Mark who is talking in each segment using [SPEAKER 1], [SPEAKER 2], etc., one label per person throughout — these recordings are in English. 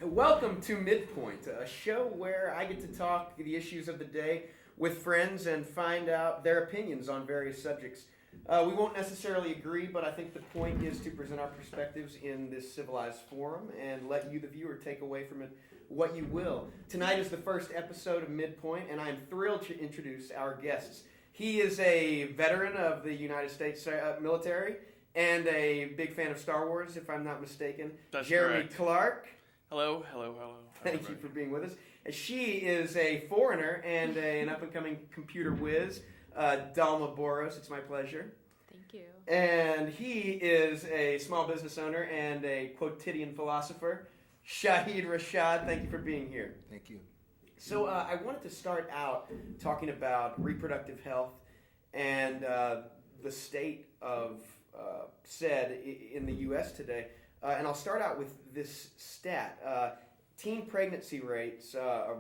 [SPEAKER 1] Welcome to Midpoint, a show where I get to talk the issues of the day with friends and find out their opinions on various subjects. We won't necessarily agree, but I think the point is to present our perspectives in this civilized forum and let you, the viewer, take away from it what you will. Tonight is the first episode of Midpoint, and I am thrilled to introduce our guests. He is a veteran of the United States military and a big fan of Star Wars, if I'm not mistaken.
[SPEAKER 2] That's
[SPEAKER 1] Jeremy
[SPEAKER 2] correct.
[SPEAKER 1] Clarke.
[SPEAKER 2] Hello.
[SPEAKER 1] Thank you for being with us. And she is a foreigner and an up-and-coming computer whiz, Dalma Boros. It's my pleasure.
[SPEAKER 3] Thank you.
[SPEAKER 1] And he is a small business owner and a quotidian philosopher, Shahid Rashad. Thank you for being here.
[SPEAKER 4] Thank you.
[SPEAKER 1] So I wanted to start out talking about reproductive health and the state of said in the U.S. today. And I'll start out with this stat. Teen pregnancy rates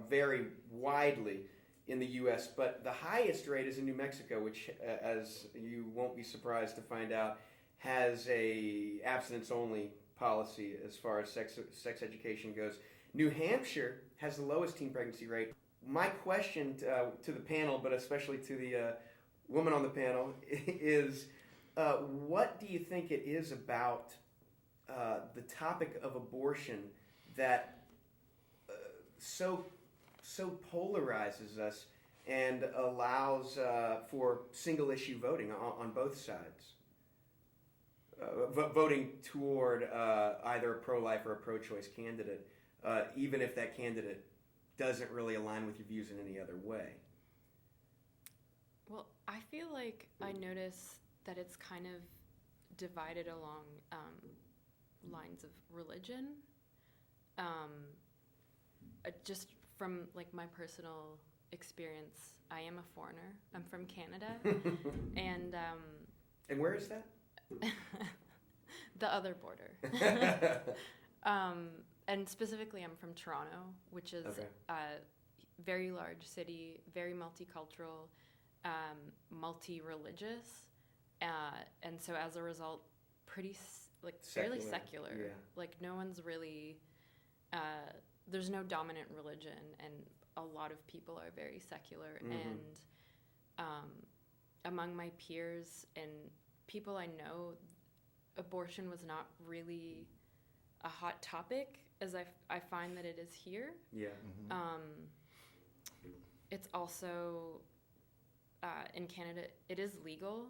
[SPEAKER 1] vary widely in the U.S., but the highest rate is in New Mexico, which, as you won't be surprised to find out, has a abstinence-only policy as far as sex education goes. New Hampshire has the lowest teen pregnancy rate. My question to the panel, but especially to the woman on the panel, is what do you think it is about the topic of abortion that so polarizes us and allows for single issue voting on both sides, voting toward either a pro-life or a pro-choice candidate, even if that candidate doesn't really align with your views in any other way?
[SPEAKER 3] Well, I feel like I notice that it's kind of divided along lines of religion. Just from like my personal experience, I am a foreigner. I'm from Canada, and
[SPEAKER 1] where is that?
[SPEAKER 3] the other border. And specifically, I'm from Toronto, which is a very large city, very multicultural, multi-religious, and so as a result, fairly secular.
[SPEAKER 1] Yeah.
[SPEAKER 3] Like no one's really, there's no dominant religion, and a lot of people are very secular.
[SPEAKER 1] Mm-hmm.
[SPEAKER 3] And among my peers and people I know, abortion was not really a hot topic as I find that it is here.
[SPEAKER 1] Yeah.
[SPEAKER 4] Mm-hmm.
[SPEAKER 3] It's also in Canada it is legal,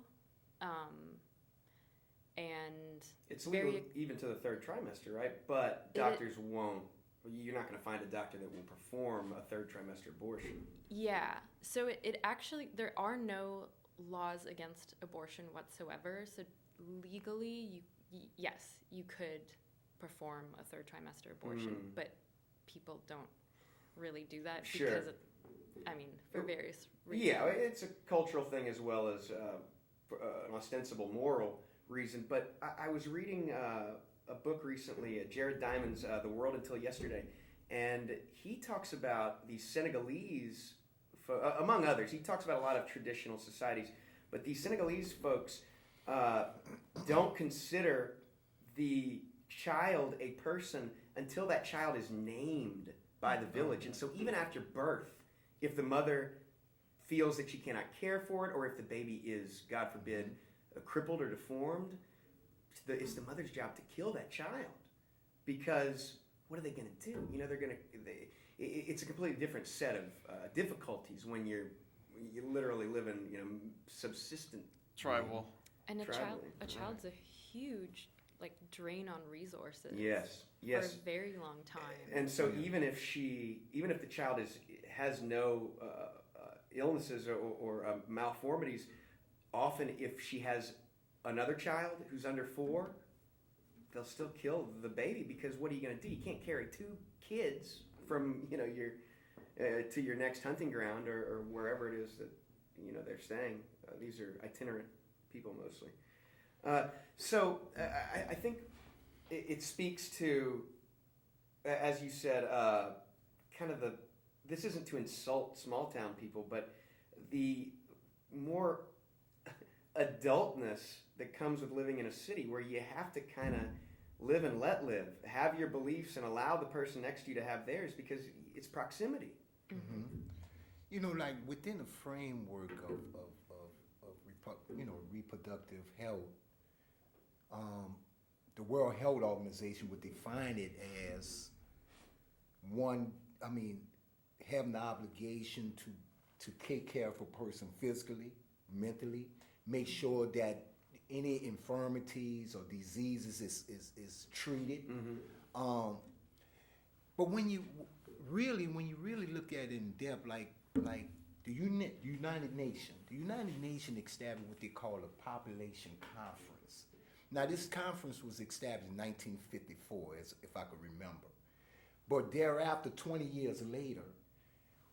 [SPEAKER 3] and
[SPEAKER 1] it's legal even to the third trimester, right? But doctors won't. You're not going to find a doctor that will perform a third trimester abortion.
[SPEAKER 3] Yeah. So it actually, there are no laws against abortion whatsoever. So legally, yes, you could perform a third trimester abortion, but people don't really do that because for various reasons.
[SPEAKER 1] Yeah, it's a cultural thing as well as an ostensible moral reason. But I was reading a book recently, Jared Diamond's The World Until Yesterday, and he talks about the Senegalese, among others, he talks about a lot of traditional societies, but these Senegalese folks don't consider the child a person until that child is named by the village. And so even after birth, if the mother feels that she cannot care for it, or if the baby is, God forbid, crippled or deformed, it's the mother's job to kill that child, because what are they going to do? You know, it's a completely different set of difficulties when you literally live in subsistent
[SPEAKER 2] Tribal.
[SPEAKER 3] And a
[SPEAKER 1] tribally.
[SPEAKER 3] child's a huge drain on resources.
[SPEAKER 1] Yes.
[SPEAKER 3] For a very long time.
[SPEAKER 1] And so even if the child has no illnesses or malformities, often if she has another child who's under 4, they'll still kill the baby, because what are you going to do? You can't carry 2 kids from your to your next hunting ground or wherever it is that they're staying. These are itinerant people mostly. So I think it speaks to, as you said, kind of this isn't to insult small town people, but the more adultness that comes with living in a city, where you have to kind of live and let live. Have your beliefs and allow the person next to you to have theirs because it's proximity.
[SPEAKER 2] Mm-hmm. You know, like within the framework of reproductive health, the World Health Organization would define it as having the obligation to take care of a person physically, mentally, make sure that any infirmities or diseases is treated.
[SPEAKER 1] Mm-hmm.
[SPEAKER 2] But when you really look at it in depth, like the United Nations established what they call a population conference. Now this conference was established in 1954, if I could remember. But thereafter, 20 years later,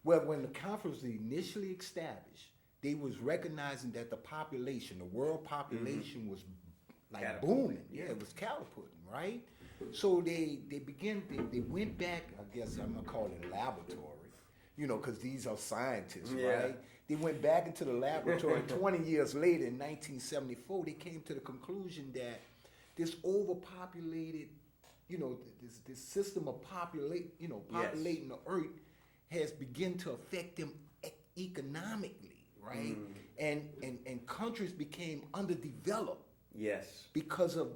[SPEAKER 2] when the conference was initially established, they was recognizing that the world population was like booming. Yeah, it was catapulting, right? So they went back, I guess I'm gonna call it a laboratory, because these are scientists, right? They went back into the laboratory 20 years later in 1974, they came to the conclusion that this overpopulated, this system of populating the earth has begun to affect them economically, right? And countries became underdeveloped.
[SPEAKER 1] Yes.
[SPEAKER 2] Because of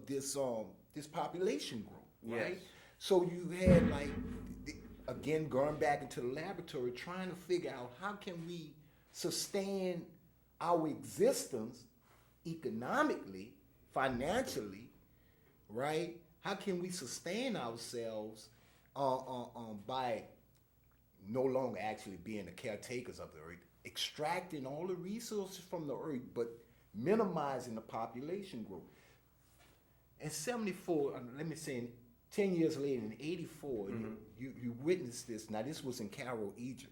[SPEAKER 2] this population growth, right?
[SPEAKER 1] Yes.
[SPEAKER 2] So you had again going back into the laboratory trying to figure out how can we sustain our existence economically, financially, right? How can we sustain ourselves by no longer actually being the caretakers of the earth, extracting all the resources from the earth, but minimizing the population growth. In 74, let me say, 10 years later, in 84, you witnessed this. Now, this was in Cairo, Egypt.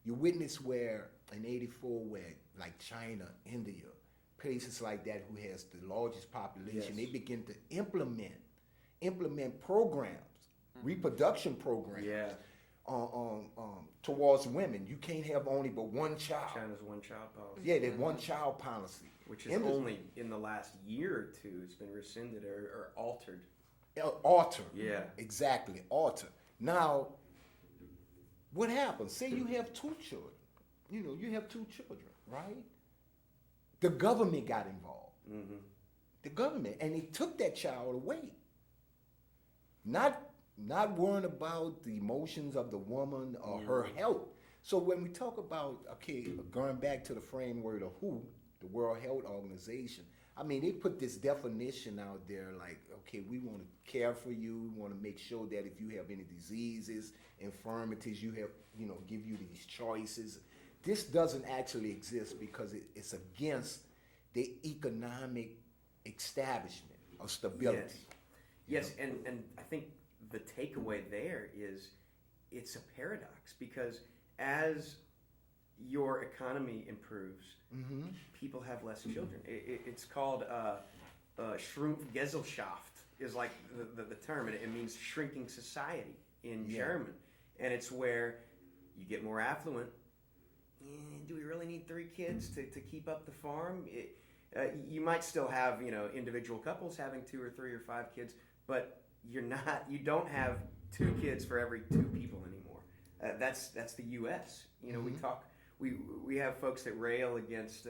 [SPEAKER 2] You witnessed where, in 84, where like China, India, places like that who has the largest population, they begin to implement programs, reproduction programs.
[SPEAKER 1] Yeah.
[SPEAKER 2] Towards women. You can't have only but one child.
[SPEAKER 1] China's one-child policy.
[SPEAKER 2] Yeah, that one-child policy.
[SPEAKER 1] Which is only in the last year or two it's been rescinded or altered.
[SPEAKER 2] Alter.
[SPEAKER 1] Yeah.
[SPEAKER 2] Exactly, alter. Now, what happens? Say you have two children. You have two children, right? The government got involved.
[SPEAKER 1] Mm-hmm.
[SPEAKER 2] The government. And they took that child away. Not worrying about the emotions of the woman or her health. So when we talk about, going back to the framework of WHO, the World Health Organization, they put this definition out there like, we want to care for you, we want to make sure that if you have any diseases, infirmities, you have, give you these choices. This doesn't actually exist because it's against the economic establishment of stability.
[SPEAKER 1] Yes, and I think the takeaway there is it's a paradox because as your economy improves, people have less children. It's called Schrumpfgesellschaft is like the term, and it means shrinking society in German. And it's where you get more affluent. Do we really need 3 kids to keep up the farm? You might still have individual couples having 2 or 3 or 5 kids, but you don't have 2 kids for every 2 people anymore. That's the U.S. We have folks that rail against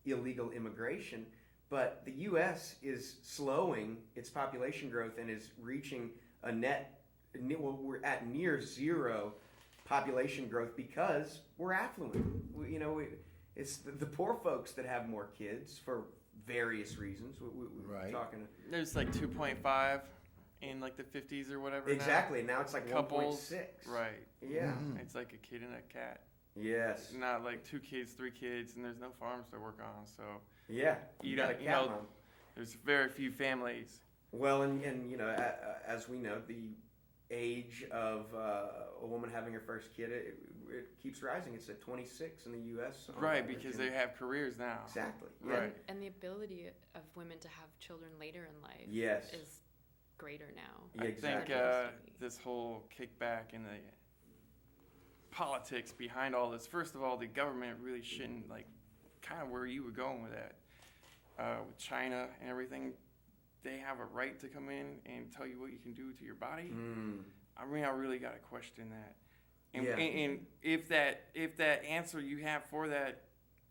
[SPEAKER 1] illegal immigration, but the U.S. is slowing its population growth and is reaching a we're at near zero population growth because we're affluent. It's the poor folks that have more kids for various reasons. We're talking.
[SPEAKER 4] There's like 2.5 in like the 50s or whatever.
[SPEAKER 1] Exactly. Now it's like 1.6.
[SPEAKER 4] Right.
[SPEAKER 1] Yeah.
[SPEAKER 4] It's like a kid and a cat.
[SPEAKER 1] Yes.
[SPEAKER 4] Not like 2 kids, 3 kids, and there's no farms to work on. So
[SPEAKER 1] yeah,
[SPEAKER 4] there's very few families.
[SPEAKER 1] Well, and as we know, the age of a woman having her first kid, it keeps rising. It's at 26 in the U.S.
[SPEAKER 4] Right, because they have careers now.
[SPEAKER 1] Exactly.
[SPEAKER 4] Right.
[SPEAKER 3] And the ability of women to have children later in life is greater now.
[SPEAKER 1] Yeah,
[SPEAKER 4] exactly. I think this whole kickback and the politics behind all this, first of all, the government really shouldn't, kind of where you were going with that, with China and everything, they have a right to come in and tell you what you can do to your body.
[SPEAKER 1] Mm.
[SPEAKER 4] I mean, I really got to question that. And,
[SPEAKER 1] Yeah.
[SPEAKER 4] and if that answer you have for that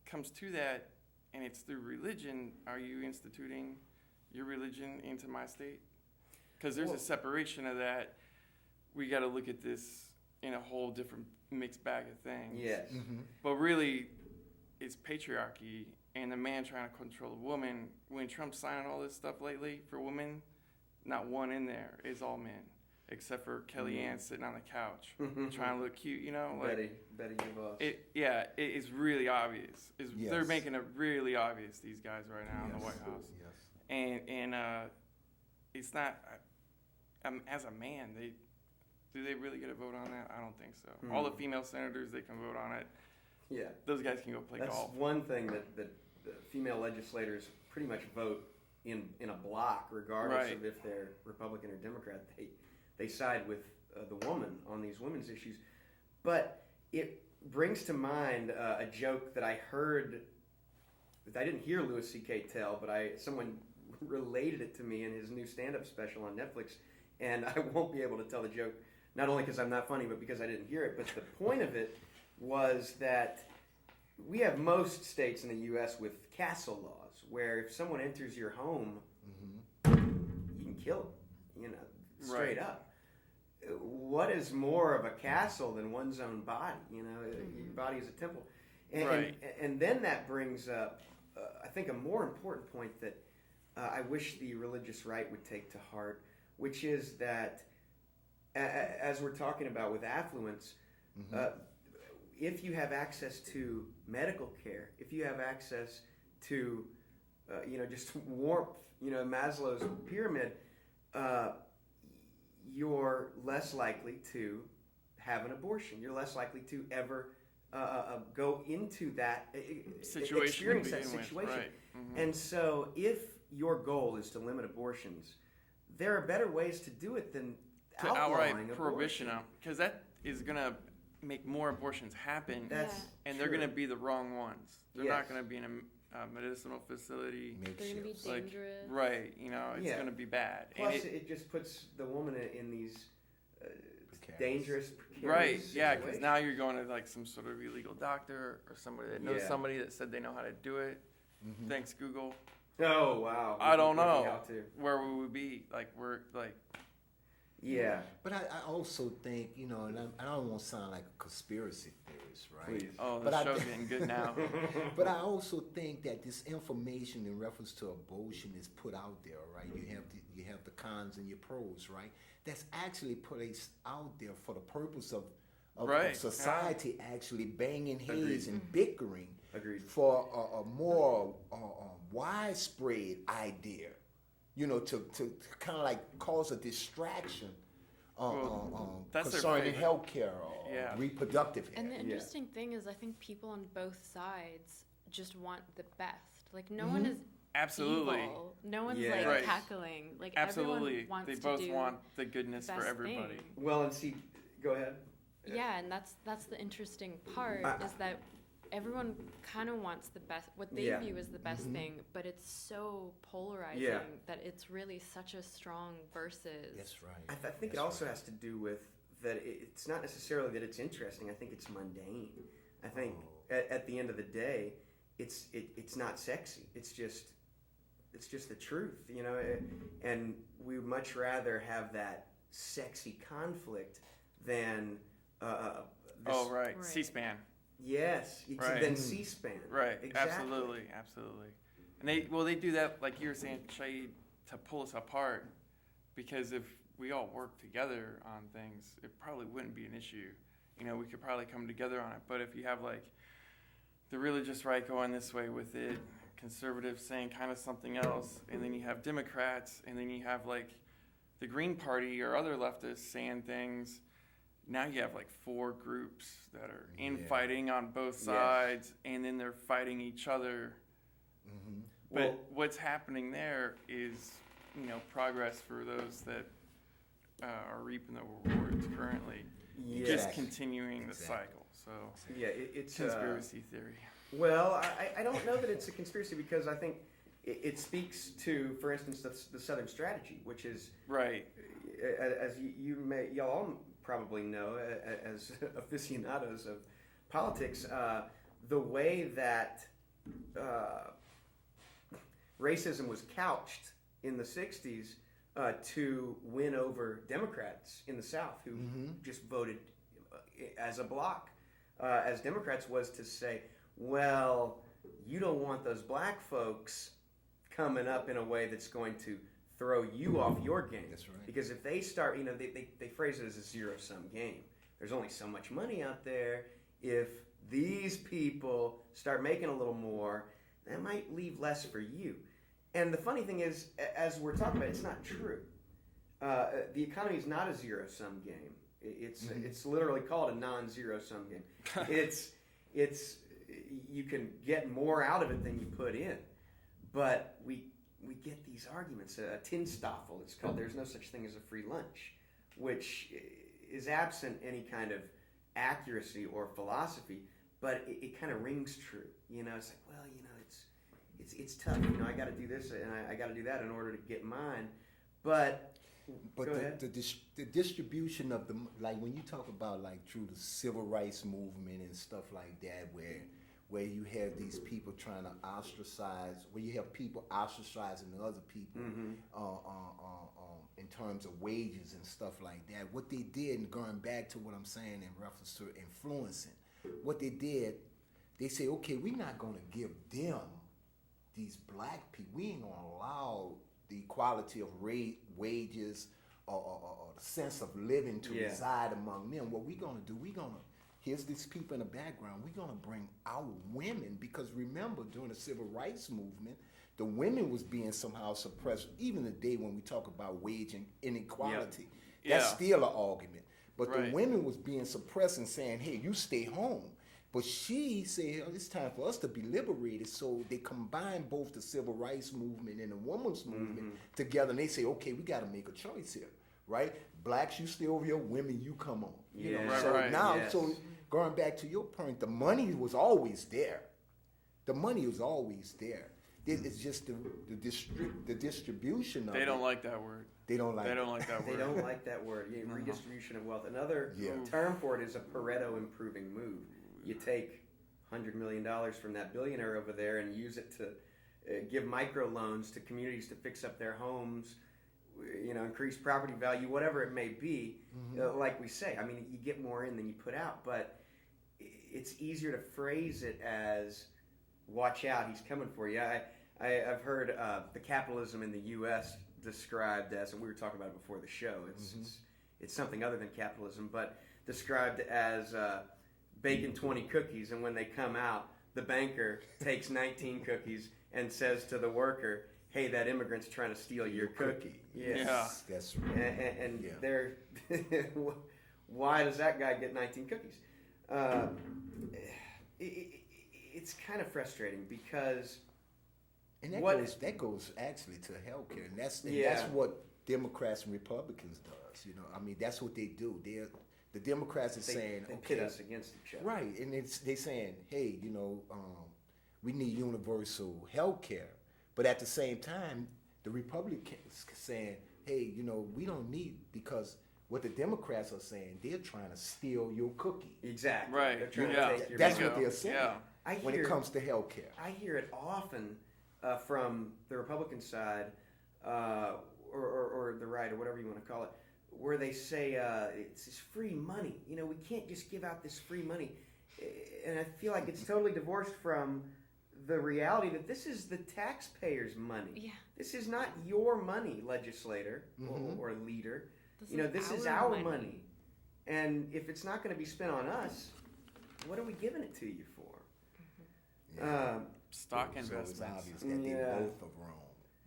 [SPEAKER 4] comes to that, and it's through religion, are you instituting your religion into my state? Because there's a separation of that. We got to look at this in a whole different mixed bag of things.
[SPEAKER 1] Yes.
[SPEAKER 2] Mm-hmm.
[SPEAKER 4] But really, it's patriarchy and the man trying to control the woman. When Trump's signing all this stuff lately for women, not one in there is all men, except for Kellyanne sitting on the couch trying to look cute, you know? Like,
[SPEAKER 1] Betty, your boss.
[SPEAKER 4] it is really obvious.
[SPEAKER 2] Yes.
[SPEAKER 4] They're making it really obvious, these guys right now in the White House.
[SPEAKER 2] Yes.
[SPEAKER 4] And it's not, as a man, do they really get a vote on that? I don't think so. All the female senators, they can vote on it.
[SPEAKER 1] Yeah.
[SPEAKER 4] Those guys can go play
[SPEAKER 1] That's
[SPEAKER 4] golf.
[SPEAKER 1] one thing that the female legislators pretty much vote in a block, regardless
[SPEAKER 4] Right.
[SPEAKER 1] of if they're Republican or Democrat. They side with the woman on these women's issues. But it brings to mind a joke that I heard. I didn't hear Louis C.K. tell, but someone related it to me in his new stand-up special on Netflix, and I won't be able to tell the joke, not only because I'm not funny, but because I didn't hear it. But the point of it was that we have most states in the U.S. with castle laws, where if someone enters your home, you can kill them, straight up. What is more of a castle than one's own body? Your body is a temple. And then that brings up, I think, a more important point that I wish the religious right would take to heart, which is that, as we're talking about with affluence, if you have access to medical care, if you have access to, just warmth, Maslow's pyramid, you're less likely to have an abortion. You're less likely to ever go into that
[SPEAKER 4] Situation
[SPEAKER 1] experience
[SPEAKER 4] to
[SPEAKER 1] that
[SPEAKER 4] begin with,
[SPEAKER 1] situation.
[SPEAKER 4] right. Mm-hmm.
[SPEAKER 1] And so, if your goal is to limit abortions, there are better ways to do it than
[SPEAKER 4] To
[SPEAKER 1] outlawing
[SPEAKER 4] outright prohibition, because that is going to make more abortions happen, and they're going to be the wrong ones. They're not going to be in a medicinal facility.
[SPEAKER 3] They're going to be dangerous.
[SPEAKER 4] Right, it's going to be bad.
[SPEAKER 1] Plus,
[SPEAKER 4] and
[SPEAKER 1] it just puts the woman in these
[SPEAKER 2] Precarious.
[SPEAKER 1] dangerous,
[SPEAKER 4] right,
[SPEAKER 1] precarious
[SPEAKER 4] because
[SPEAKER 1] situations.
[SPEAKER 4] now you're going to like some sort of illegal doctor or somebody that knows somebody that said they know how to do it. Thanks, Google.
[SPEAKER 1] Oh wow!
[SPEAKER 4] I don't know.
[SPEAKER 1] How to.
[SPEAKER 4] Where we would be,
[SPEAKER 1] Yeah.
[SPEAKER 2] But I also think, and I don't want to sound like a conspiracy theorist, right?
[SPEAKER 1] Please.
[SPEAKER 4] Oh, the show's getting good now.
[SPEAKER 2] But I also think that this information in reference to abortion is put out there, right? You have the cons and your pros, right? That's actually placed out there for the purpose of society actually banging heads and bickering for a more widespread idea, to kind of like cause a distraction concerning healthcare or reproductive health.
[SPEAKER 3] And the interesting thing is, I think people on both sides just want the best. Like, no one is
[SPEAKER 4] Absolutely.
[SPEAKER 3] evil. No one's cackling. Like,
[SPEAKER 4] Absolutely.
[SPEAKER 3] everyone wants
[SPEAKER 4] They
[SPEAKER 3] to
[SPEAKER 4] both
[SPEAKER 3] do
[SPEAKER 4] want the goodness
[SPEAKER 3] the
[SPEAKER 4] for
[SPEAKER 3] best
[SPEAKER 4] everybody.
[SPEAKER 3] thing.
[SPEAKER 1] Well, and see, go ahead.
[SPEAKER 3] Yeah, and that's the interesting part is that everyone kind of wants the best, what they view as the best thing, but it's so polarizing that it's really such a strong versus.
[SPEAKER 2] That's right.
[SPEAKER 1] I think it also has to do with that it's not necessarily that it's interesting. I think it's mundane. I think at the end of the day, it's not sexy. It's just the truth, and we would much rather have that sexy conflict than
[SPEAKER 4] C-SPAN.
[SPEAKER 1] Yes, than C-SPAN.
[SPEAKER 4] Right,
[SPEAKER 1] exactly.
[SPEAKER 4] absolutely. And they do that, like you were saying, Shahid, to pull us apart, because if we all work together on things, it probably wouldn't be an issue. We could probably come together on it. But if you have like the religious right going this way with it, conservatives saying kind of something else, and then you have Democrats, and then you have like the Green Party or other leftists saying things. Now you have like 4 groups that are infighting on both sides, and then they're fighting each other. But what's happening there is, progress for those that are reaping the rewards currently. Just continuing the cycle. So
[SPEAKER 1] it's
[SPEAKER 4] conspiracy theory.
[SPEAKER 1] Well, I don't know that it's a conspiracy, because I think it speaks to, for instance, the Southern strategy, which is
[SPEAKER 4] Right.
[SPEAKER 1] as y'all all probably know as aficionados of politics, the way that racism was couched in the 60s to win over Democrats in the South who just voted as a bloc as Democrats was to say, well, you don't want those black folks coming up in a way that's going to throw you off your game.
[SPEAKER 2] That's right.
[SPEAKER 1] Because if they start, they phrase it as a zero-sum game. There's only so much money out there. If these people start making a little more, that might leave less for you. And the funny thing is, as we're talking about, it's not true. The economy is not a zero-sum game. It's literally called a non-zero-sum game. It's you can get more out of it than you put in. But we get these arguments. A Tinstoffel, it's called. There's no such thing as a free lunch, which is absent any kind of accuracy or philosophy. But it kind of rings true. It's like, well, it's tough. I got to do this and I got to do that in order to get mine. But
[SPEAKER 2] the distribution of like when you talk about like through the civil rights movement and stuff like that, where you have these people trying to ostracize, where you have people ostracizing other people in terms of wages and stuff like that. What they did, and going back to what I'm saying in reference to influencing, what they did, they say, okay, we're not going to give them, these black people, we ain't going to allow the equality of wages or the sense of living to reside among them. What we're going to do, here's these people in the background, we're going to bring our women, because remember, during the civil rights movement, the women was being somehow suppressed, even today when we talk about wage inequality. That's still an argument. But the women was being suppressed and saying, hey, you stay home. But she said, it's time for us to be liberated. So they combined both the civil rights movement and the women's movement together. And they say, okay, we got to make a choice here, right? Blacks, you stay over here. Women, you come on. So going back to your point, the money was always there. The money was always there. It's just the distribution of it.
[SPEAKER 4] They don't like that word.
[SPEAKER 2] They don't like
[SPEAKER 1] They don't like that word. Redistribution of wealth. Another term for it is a Pareto improving move. You take $100 million from that billionaire over there and use it to give microloans to communities to fix up their homes, increase property value, whatever it may be. Like we say, you get more in than you put out, but it's easier to phrase it as, watch out, he's coming for you. I've heard the capitalism in the U.S. described as, and we were talking about it before the show, it's something other than capitalism, but described as baking 20 cookies, and when they come out, the banker takes 19 cookies and says to the worker, hey, that immigrant's trying to steal your cookie.
[SPEAKER 2] Yes, that's right.
[SPEAKER 1] And they're why does that guy get 19 cookies? It's kind of frustrating because
[SPEAKER 2] that goes actually to healthcare, and that's what Democrats and Republicans does. That's what they do. The Democrats are saying,
[SPEAKER 1] they
[SPEAKER 2] okay,
[SPEAKER 1] pit us against each other,
[SPEAKER 2] right? And they're saying, hey, we need universal health care, but at the same time, the Republicans saying, hey, we don't need, because what the Democrats are saying, they're trying to steal your cookie.
[SPEAKER 1] Exactly.
[SPEAKER 4] Right.
[SPEAKER 1] They're trying to take your
[SPEAKER 2] That's
[SPEAKER 1] money.
[SPEAKER 2] what they're saying when it comes to health care.
[SPEAKER 1] I hear it often from the Republican side or the right, or whatever you want to call it, where they say it's this free money. We can't just give out this free money. And I feel like it's totally divorced from the reality that this is the taxpayers' money.
[SPEAKER 3] Yeah.
[SPEAKER 1] This is not your money, legislator or leader. This is our money. And if it's not going to be spent on us, what are we giving it to you for?
[SPEAKER 4] Stock
[SPEAKER 2] So it's
[SPEAKER 4] investments.
[SPEAKER 2] obvious that they both are wrong.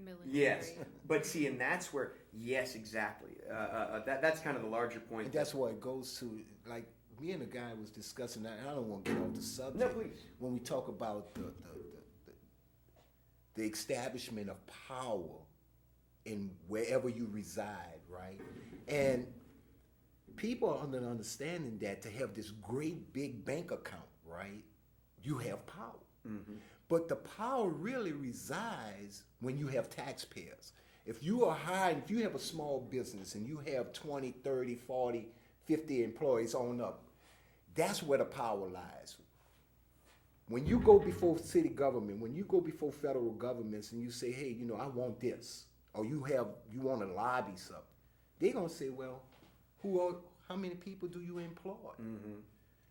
[SPEAKER 3] Military.
[SPEAKER 1] Yes, but see, and that's where, yes, exactly. That's kind of the larger point.
[SPEAKER 2] And that's why it goes to, like, me and the guy was discussing that, and I don't want to get off the subject.
[SPEAKER 1] No, please.
[SPEAKER 2] When we talk about the establishment of power in wherever you reside, right? And people are under the understanding that to have this great big bank account, right, you have power. But the power really resides when you have taxpayers. If you are hiring, if you have a small business and you have 20, 30, 40, 50 employees on up, that's where the power lies. When you go before city government, when you go before federal governments and you say, hey, I want this, or you want to lobby something, they're going to say, well, how many people do you employ?
[SPEAKER 1] Mm-hmm.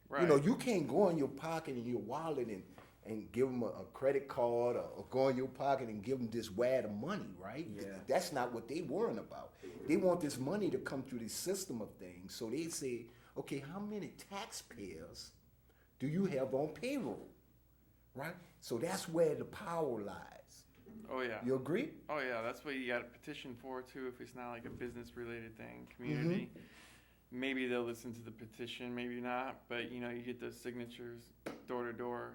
[SPEAKER 4] Right.
[SPEAKER 2] You can't go in your pocket and your wallet and give them a credit card or go in your pocket and give them this wad of money, right?
[SPEAKER 1] Yeah.
[SPEAKER 2] That's not what they worrying about. They want this money to come through the system of things. So they say, okay, how many taxpayers do you have on payroll, right? So that's where the power lies.
[SPEAKER 4] Oh yeah.
[SPEAKER 2] You agree?
[SPEAKER 4] Oh yeah, that's what you got to petition for too. If it's not like a business related thing, community, maybe they'll listen to the petition, maybe not. But you get those signatures door to door.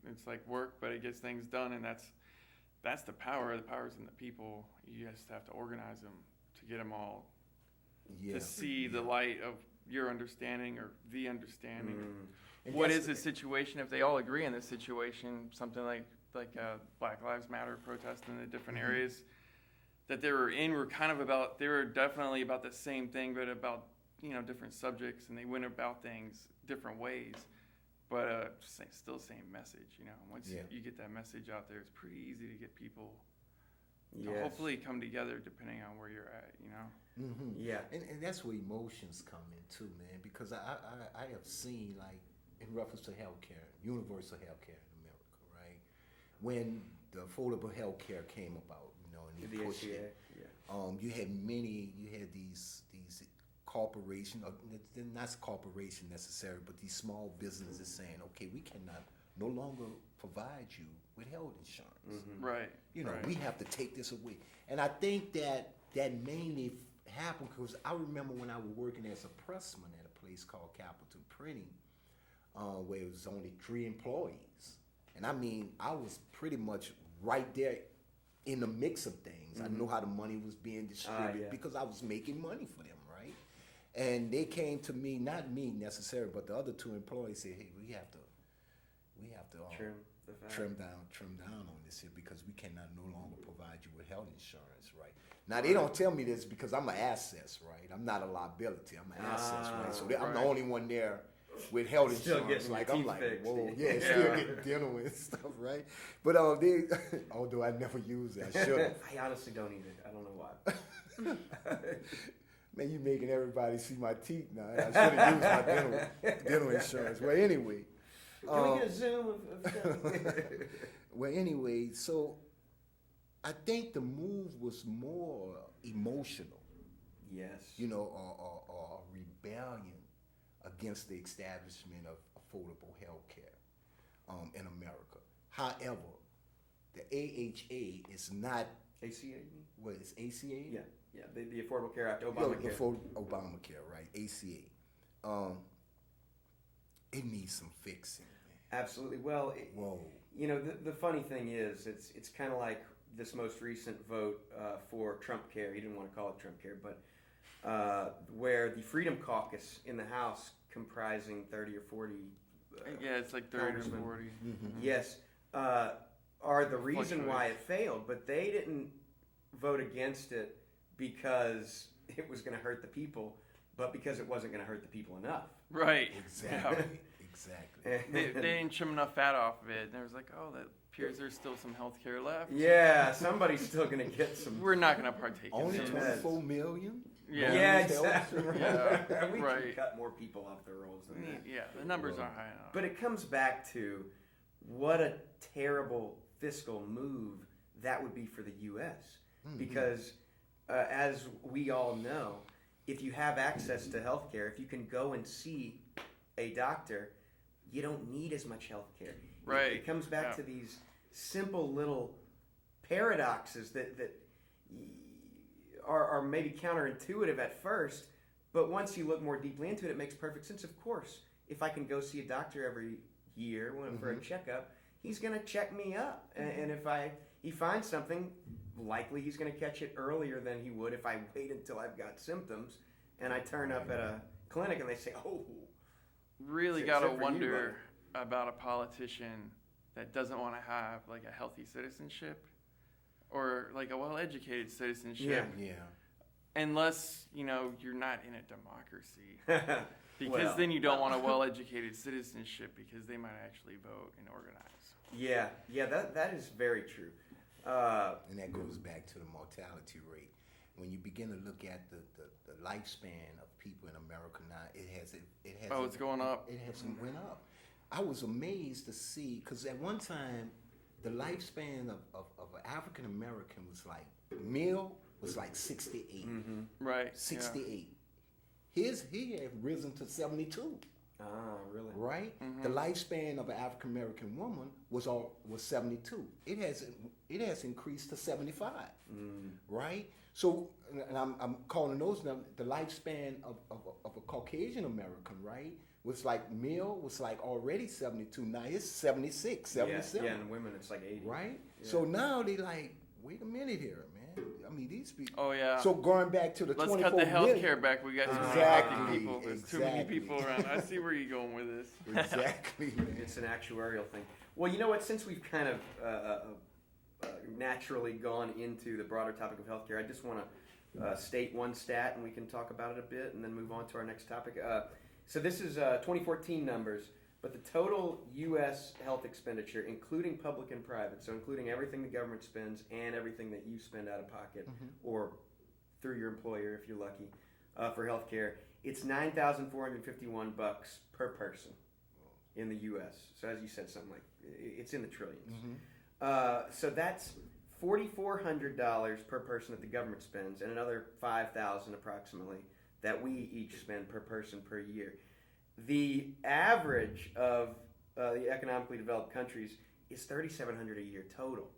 [SPEAKER 4] It's like work, but it gets things done, and that's the power. The power's in the people. You just have to organize them to get them all to see the light of your understanding or the understanding. What is the situation? If they all agree in this situation, something like Black Lives Matter protests in the different areas that they were in were they were definitely about the same thing, but about different subjects, and they went about things different ways. But still same message, Once you get that message out there, it's pretty easy to get people to hopefully come together depending on where you're at,
[SPEAKER 1] Yeah.
[SPEAKER 2] And that's where emotions come in too, man, because I have seen, like, in reference to healthcare, universal healthcare in America, right? When the affordable healthcare came about, and they pushed it, you had these corporation, or not corporation necessarily, but these small businesses saying, okay, we cannot no longer provide you with health insurance.
[SPEAKER 4] Right.
[SPEAKER 2] We have to take this away. And I think that mainly happened because I remember when I was working as a pressman at a place called Capital Printing, where it was only 3 employees. And I mean, I was pretty much right there in the mix of things. I know how the money was being distributed because I was making money for them, right? And they came to me, not me necessarily, but the other 2 employees said, hey, we have to trim down on this here because we cannot no longer provide you with health insurance, right? Now, they don't tell me this because I'm an asset, right? I'm not a liability. I'm an asset, right? So I'm the only one there with health insurance. Like, I'm like,
[SPEAKER 1] fixed.
[SPEAKER 2] whoa, still getting dental and stuff, right? But although I never use it, I should have.
[SPEAKER 1] I honestly don't either. I don't know why.
[SPEAKER 2] Man, you making everybody see my teeth now. I should have used my dental insurance. Well, anyway.
[SPEAKER 1] Can we get a zoom of
[SPEAKER 2] Well, anyway, so I think the move was more emotional.
[SPEAKER 1] Yes.
[SPEAKER 2] Or rebellion against the establishment of affordable health care in America. However, the AHA is not...
[SPEAKER 1] ACA?
[SPEAKER 2] What is ACA?
[SPEAKER 1] Yeah. The Affordable Care Act, Obamacare.
[SPEAKER 2] Obamacare, right? ACA. It needs some fixing. Man.
[SPEAKER 1] Absolutely. Well, the funny thing is, it's kind of like this most recent vote for Trump Care. He didn't want to call it Trump Care, but where the Freedom Caucus in the House, comprising 30 or 40
[SPEAKER 4] it's like 30 or 40.
[SPEAKER 1] Yes, are the reason why it failed, but they didn't vote against it because it was going to hurt the people, but because it wasn't going to hurt the people enough.
[SPEAKER 4] Right.
[SPEAKER 2] Exactly.
[SPEAKER 4] Yeah.
[SPEAKER 2] Exactly.
[SPEAKER 4] They didn't trim enough fat off of it. And there was like, that appears there's still some health care left.
[SPEAKER 1] Yeah, somebody's still going to get some.
[SPEAKER 4] We're not going to partake
[SPEAKER 2] Only
[SPEAKER 4] in this.
[SPEAKER 2] 24 million?
[SPEAKER 1] Yeah, exactly.
[SPEAKER 4] Yeah,
[SPEAKER 1] we
[SPEAKER 4] right.
[SPEAKER 1] can cut more people off the rolls than that.
[SPEAKER 4] Yeah, the numbers aren't high enough.
[SPEAKER 1] But it comes back to what a terrible fiscal move that would be for the U.S. Because as we all know, if you have access to health care, if you can go and see a doctor, you don't need as much health care.
[SPEAKER 4] Right.
[SPEAKER 1] It comes back to these simple little paradoxes that are maybe counterintuitive at first, but once you look more deeply into it, it makes perfect sense. Of course, if I can go see a doctor every year for a checkup, he's going to check me up. And if he finds something, likely he's going to catch it earlier than he would if I wait until I've got symptoms and I turn up at a clinic and they say,
[SPEAKER 4] really got to wonder about a politician that doesn't want to have like a healthy citizenship or like a well-educated citizenship.
[SPEAKER 2] Yeah.
[SPEAKER 4] Unless, you're not in a democracy. Because then you don't want a well-educated citizenship because they might actually vote and organize.
[SPEAKER 1] Yeah, that is very true.
[SPEAKER 2] And that goes back to the mortality rate. When you begin to look at the lifespan of people in America now, it has
[SPEAKER 4] it's going up.
[SPEAKER 2] It hasn't went up. I was amazed to see, because at one time, the lifespan of an African American was like, male was like 68.
[SPEAKER 1] Mm-hmm.
[SPEAKER 4] Right.
[SPEAKER 2] 68. He had risen to 72.
[SPEAKER 1] Ah, really?
[SPEAKER 2] Right?
[SPEAKER 4] Mm-hmm.
[SPEAKER 2] The lifespan of an African American woman was 72. It has increased to 75. Right? So, and I'm calling those now, the lifespan of a Caucasian American, right? Was like male was like already 72. Now it's 76, 77.
[SPEAKER 1] Yeah, and women it's like 80.
[SPEAKER 2] Right?
[SPEAKER 1] Yeah.
[SPEAKER 2] So now they like, wait a minute here, man. I mean, these people.
[SPEAKER 4] Oh, yeah.
[SPEAKER 2] So going back to the
[SPEAKER 4] Let's
[SPEAKER 2] 24
[SPEAKER 4] cut the health
[SPEAKER 2] million.
[SPEAKER 4] care back. We got too many
[SPEAKER 2] Exactly,
[SPEAKER 4] healthy people. There's too many
[SPEAKER 2] exactly.
[SPEAKER 4] people around. I see where you're going with this.
[SPEAKER 2] Exactly, man.
[SPEAKER 1] It's an actuarial thing. Well, you know what? Since we've kind of naturally gone into the broader topic of healthcare, I just want to state one stat, and we can talk about it a bit, and then move on to our next topic. So this is 2014 numbers, but the total U.S. health expenditure, including public and private, so including everything the government spends and everything that you spend out of pocket or through your employer if you're lucky for healthcare, it's $9,451 per person in the U.S. So as you said, something like it's in the trillions. So that's $4,400 per person that the government spends, and another $5,000 approximately that we each spend per person per year. The average of the economically developed countries is $3,700 a year total.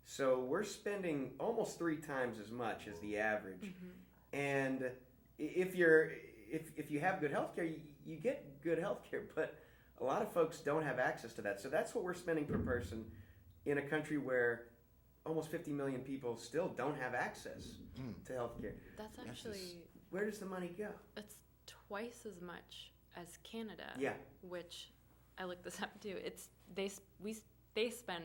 [SPEAKER 1] So we're spending almost 3 times as much as the average. And if you have good health care, you get good health care, but a lot of folks don't have access to that. So that's what we're spending per person in a country where almost 50 million people still don't have access to health care.
[SPEAKER 3] That's actually,
[SPEAKER 1] Where does the money go?
[SPEAKER 3] it's twice as much as Canada.
[SPEAKER 1] Yeah.
[SPEAKER 3] Which I looked this up too. They spend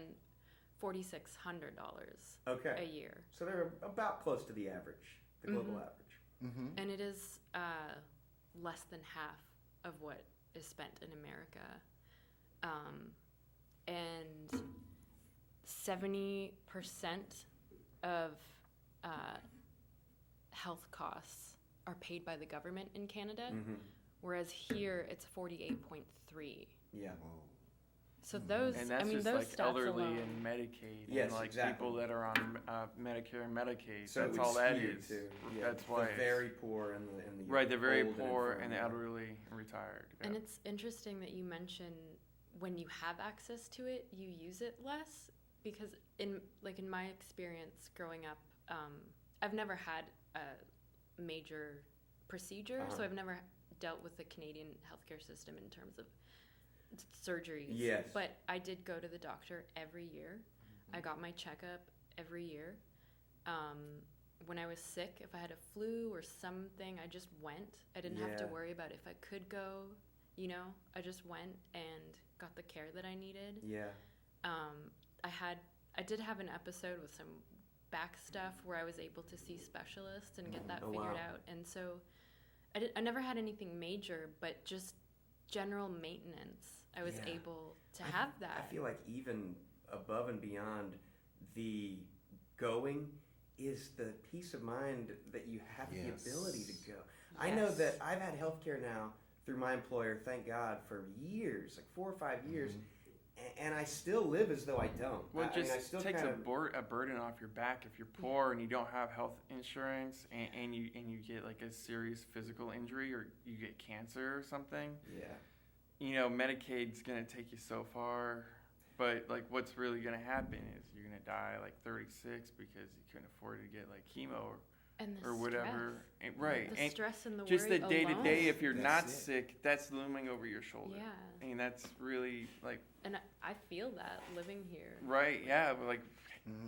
[SPEAKER 3] $4,600
[SPEAKER 1] Okay.
[SPEAKER 3] a year,
[SPEAKER 1] So they're about close to the average, the global average.
[SPEAKER 3] and it is less than half of what is spent in America, and 70% of health costs are paid by the government in Canada, whereas here it's 48.3.
[SPEAKER 1] Yeah.
[SPEAKER 3] So those,
[SPEAKER 4] And that's just
[SPEAKER 3] those
[SPEAKER 4] like
[SPEAKER 3] stats
[SPEAKER 4] elderly
[SPEAKER 3] alone.
[SPEAKER 4] and Medicaid.
[SPEAKER 1] Yes,
[SPEAKER 4] and like
[SPEAKER 1] exactly.
[SPEAKER 4] people that are on Medicare and Medicaid.
[SPEAKER 1] So
[SPEAKER 4] that's
[SPEAKER 1] it
[SPEAKER 4] all
[SPEAKER 1] would
[SPEAKER 4] that
[SPEAKER 1] skew
[SPEAKER 4] is.
[SPEAKER 1] to,
[SPEAKER 4] That's why
[SPEAKER 1] the
[SPEAKER 4] it's-
[SPEAKER 1] very poor and the
[SPEAKER 4] Right, the very
[SPEAKER 1] old
[SPEAKER 4] poor
[SPEAKER 1] infirm.
[SPEAKER 4] and the elderly and retired.
[SPEAKER 3] And
[SPEAKER 4] yeah.
[SPEAKER 3] it's interesting that you mention when you have access to it, you use it less, because in my experience growing up, I've never had a major procedure, so I've never dealt with the Canadian healthcare system in terms of surgeries.
[SPEAKER 1] Yes.
[SPEAKER 3] But I did go to the doctor every year. I got my checkup every year. When I was sick, if I had a flu or something, I just went. I didn't have to
[SPEAKER 1] Yeah.
[SPEAKER 3] worry about if I could go. I just went and got the care that I needed.
[SPEAKER 1] Yeah.
[SPEAKER 3] I did have an episode with some back stuff where I was able to see specialists and get that
[SPEAKER 1] Oh,
[SPEAKER 3] figured
[SPEAKER 1] wow.
[SPEAKER 3] out. And so I never had anything major, but just general maintenance. I was
[SPEAKER 1] Yeah.
[SPEAKER 3] able to have that.
[SPEAKER 1] I feel like even above and beyond the going is the peace of mind that you have
[SPEAKER 2] Yes.
[SPEAKER 1] the ability to go. I know
[SPEAKER 3] Yes.
[SPEAKER 1] that I've had healthcare now through my employer, thank God, for years, like 4 or 5 years, and I still live as though I don't.
[SPEAKER 4] Well, it
[SPEAKER 1] I mean,
[SPEAKER 4] just
[SPEAKER 1] I still
[SPEAKER 4] takes
[SPEAKER 1] kind
[SPEAKER 4] a burden off your back if you're poor and you don't have health insurance and you get like a serious physical injury or you get cancer or something.
[SPEAKER 1] yeah.
[SPEAKER 4] Medicaid's gonna take you so far, but like what's really gonna happen is you're gonna die like 36 because you couldn't afford to get like chemo
[SPEAKER 3] and the
[SPEAKER 4] or whatever.
[SPEAKER 3] stress.
[SPEAKER 4] And, right.
[SPEAKER 3] The
[SPEAKER 4] And
[SPEAKER 3] stress and the
[SPEAKER 4] just
[SPEAKER 3] worry
[SPEAKER 4] the day to
[SPEAKER 3] alone.
[SPEAKER 4] day, if you're
[SPEAKER 2] That's
[SPEAKER 4] not
[SPEAKER 2] it.
[SPEAKER 4] sick, that's looming over your shoulder.
[SPEAKER 3] Yeah.
[SPEAKER 4] And that's really like
[SPEAKER 3] And I feel that living here.
[SPEAKER 4] right, yeah, but like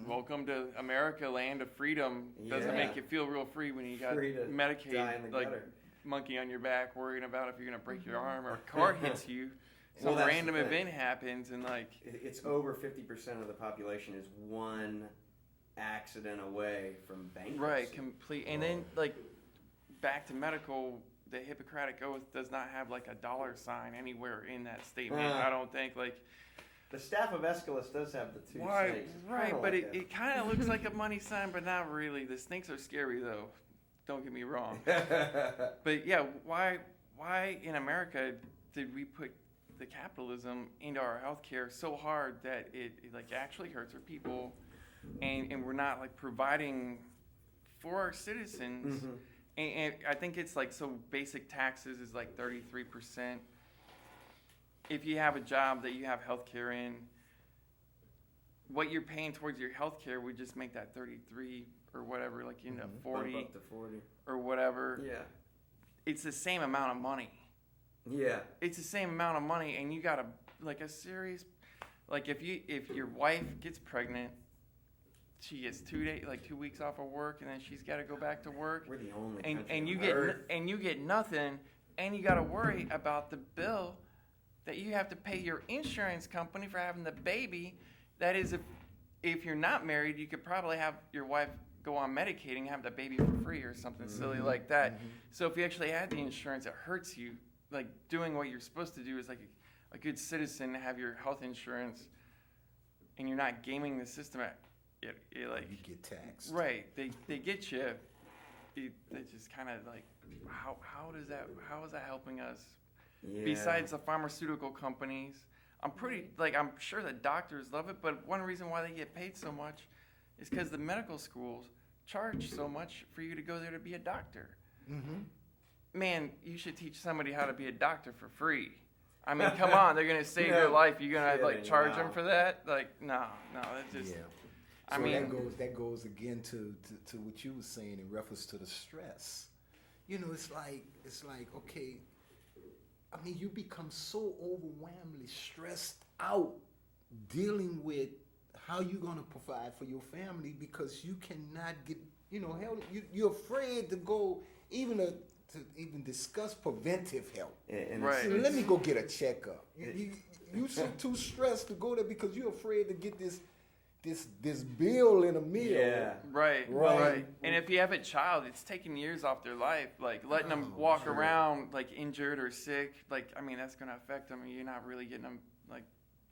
[SPEAKER 4] welcome to America, land of freedom. Doesn't
[SPEAKER 1] Yeah.
[SPEAKER 4] make you feel real free when you got
[SPEAKER 1] Free to die in
[SPEAKER 4] Medicaid
[SPEAKER 1] the
[SPEAKER 4] like
[SPEAKER 1] gutter.
[SPEAKER 4] monkey on your back worrying about if you're gonna break your arm or a car hits you. some
[SPEAKER 1] that's the
[SPEAKER 4] random
[SPEAKER 1] thing.
[SPEAKER 4] event happens and like
[SPEAKER 1] It's over 50% of the population is one accident away from bankruptcy.
[SPEAKER 4] right, complete. And then like back to medical, the Hippocratic Oath does not have like a dollar sign anywhere in that statement. I don't think like
[SPEAKER 1] The staff of Aeschylus does have the two
[SPEAKER 4] why
[SPEAKER 1] snakes.
[SPEAKER 4] right,
[SPEAKER 1] Kinda
[SPEAKER 4] but
[SPEAKER 1] like
[SPEAKER 4] it kind of looks like a money sign, but not really. The snakes are scary though. Don't get me wrong.
[SPEAKER 1] that.
[SPEAKER 4] But yeah, why in America did we put the capitalism into our healthcare so hard that it like actually hurts our people, and we're not like providing for our citizens.
[SPEAKER 1] Mhm.
[SPEAKER 4] And I think it's like so basic taxes is like 33%. If you have a job that you have healthcare in, what you're paying towards your healthcare would just make that 33 or whatever, like you know,
[SPEAKER 1] Bump
[SPEAKER 4] 40
[SPEAKER 1] up to 40.
[SPEAKER 4] or whatever.
[SPEAKER 1] Yeah.
[SPEAKER 4] It's the same amount of money.
[SPEAKER 1] Yeah.
[SPEAKER 4] It's the same amount of money, and you gotta like a serious, like if your wife gets pregnant, she gets 2 weeks off of work, and then she's got to go back to work,
[SPEAKER 1] We're the only
[SPEAKER 4] and
[SPEAKER 1] country
[SPEAKER 4] and you
[SPEAKER 1] on
[SPEAKER 4] get
[SPEAKER 1] Earth.
[SPEAKER 4] and you get nothing, and you gotta worry about the bill that you have to pay your insurance company for having the baby. That is, if you're not married, you could probably have your wife go on medicating and have the baby for free or something silly like that. So if you actually had the insurance, it hurts you. Like doing what you're supposed to do is like a good citizen, have your health insurance, and you're not gaming the system. It like
[SPEAKER 2] You get taxed.
[SPEAKER 4] right, they get you. They just kind of like how is that helping us?
[SPEAKER 1] Yeah.
[SPEAKER 4] Besides the pharmaceutical companies, I'm sure that doctors love it, but one reason why they get paid so much is because the medical schools charge so much for you to go there to be a doctor.
[SPEAKER 2] Mm-hmm.
[SPEAKER 4] Man, you should teach somebody how to be a doctor for free. I mean, come on, they're gonna save your life. You're gonna like
[SPEAKER 1] Kidding,
[SPEAKER 4] charge
[SPEAKER 1] no.
[SPEAKER 4] them for that? Like, no, that's just.
[SPEAKER 2] Yeah.
[SPEAKER 4] I
[SPEAKER 2] So
[SPEAKER 4] mean,
[SPEAKER 2] that goes again to what you were saying in reference to the stress. You know, it's like okay. I mean, you become so overwhelmingly stressed out dealing with how you're gonna provide for your family because you cannot get. You know, hell, you're afraid to go to even discuss preventive health.
[SPEAKER 1] And
[SPEAKER 4] Right.
[SPEAKER 2] So let me go get a checkup. You so too stressed to go there because you're afraid to get this bill in a meal.
[SPEAKER 1] Yeah.
[SPEAKER 4] right.
[SPEAKER 2] Right.
[SPEAKER 4] And if you have a child, it's taking years off their life. Like letting them
[SPEAKER 2] Oh,
[SPEAKER 4] walk
[SPEAKER 2] sure.
[SPEAKER 4] around like injured or sick. Like, I mean, that's gonna affect them. You're not really getting them like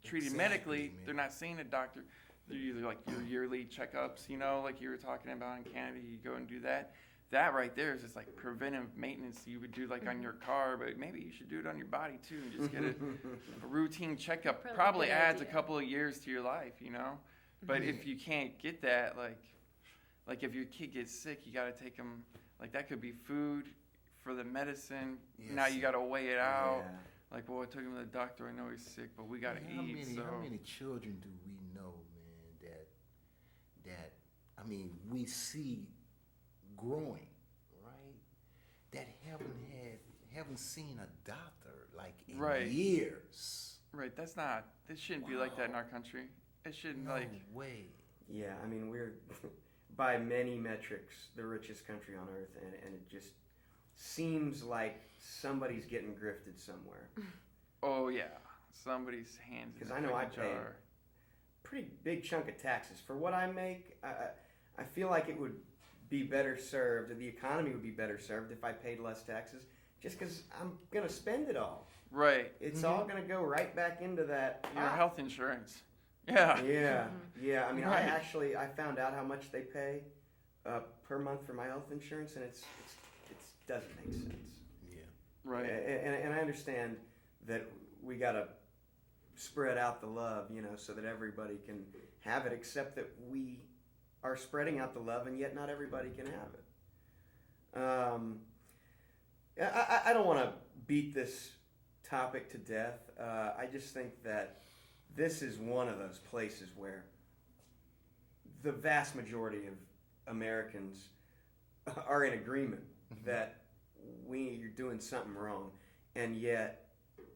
[SPEAKER 4] treated
[SPEAKER 2] Exactly,
[SPEAKER 4] medically.
[SPEAKER 2] man.
[SPEAKER 4] They're not seeing a doctor. They're either like your yearly checkups, you know, like you were talking about in Canada. You go and do that. That right there is just like preventive maintenance you would do like on your car, but maybe you should do it on your body too and just get a routine checkup.
[SPEAKER 3] Probably a
[SPEAKER 4] Probably
[SPEAKER 3] good
[SPEAKER 4] adds a
[SPEAKER 3] idea.
[SPEAKER 4] couple of years to your life, you know. But if you can't get that, like if your kid gets sick, you got to take them. Like that could be food for the medicine.
[SPEAKER 2] Yes,
[SPEAKER 4] Now you
[SPEAKER 2] sir.
[SPEAKER 4] got to weigh it out.
[SPEAKER 1] Yeah.
[SPEAKER 4] Like, well, I took him to the doctor. I know he's sick, but we got to
[SPEAKER 2] How
[SPEAKER 4] eat.
[SPEAKER 2] many,
[SPEAKER 4] So
[SPEAKER 2] how many children do we know, man, that I mean, we see growing, right? That haven't seen a doctor like in
[SPEAKER 4] Right.
[SPEAKER 2] years.
[SPEAKER 4] right, this shouldn't be like that in our country. It shouldn't
[SPEAKER 2] No
[SPEAKER 4] like.
[SPEAKER 2] way.
[SPEAKER 1] Yeah, I mean, we're, by many metrics, the richest country on earth, and it just seems like somebody's getting grifted somewhere.
[SPEAKER 4] Oh yeah, somebody's hands. in
[SPEAKER 1] 'Cause
[SPEAKER 4] the
[SPEAKER 1] I know I
[SPEAKER 4] freaking
[SPEAKER 1] pay
[SPEAKER 4] jar.
[SPEAKER 1] Pretty big chunk of taxes. For what I make, I feel like it would be better served, the economy would be better served if I paid less taxes, just because I'm going to spend it all.
[SPEAKER 4] Right,
[SPEAKER 1] It's all going to go right back into that.
[SPEAKER 4] your
[SPEAKER 1] pot.
[SPEAKER 4] health insurance. Yeah.
[SPEAKER 1] Yeah. I mean,
[SPEAKER 4] Right.
[SPEAKER 1] I found out how much they pay per month for my health insurance, and it doesn't make sense.
[SPEAKER 2] Yeah.
[SPEAKER 4] Right.
[SPEAKER 1] And I understand that we got to spread out the love, you know, so that everybody can have it, except that we are spreading out the love, and yet not everybody can have it. I don't want to beat this topic to death. I just think that this is one of those places where the vast majority of Americans are in agreement that we're doing something wrong, and yet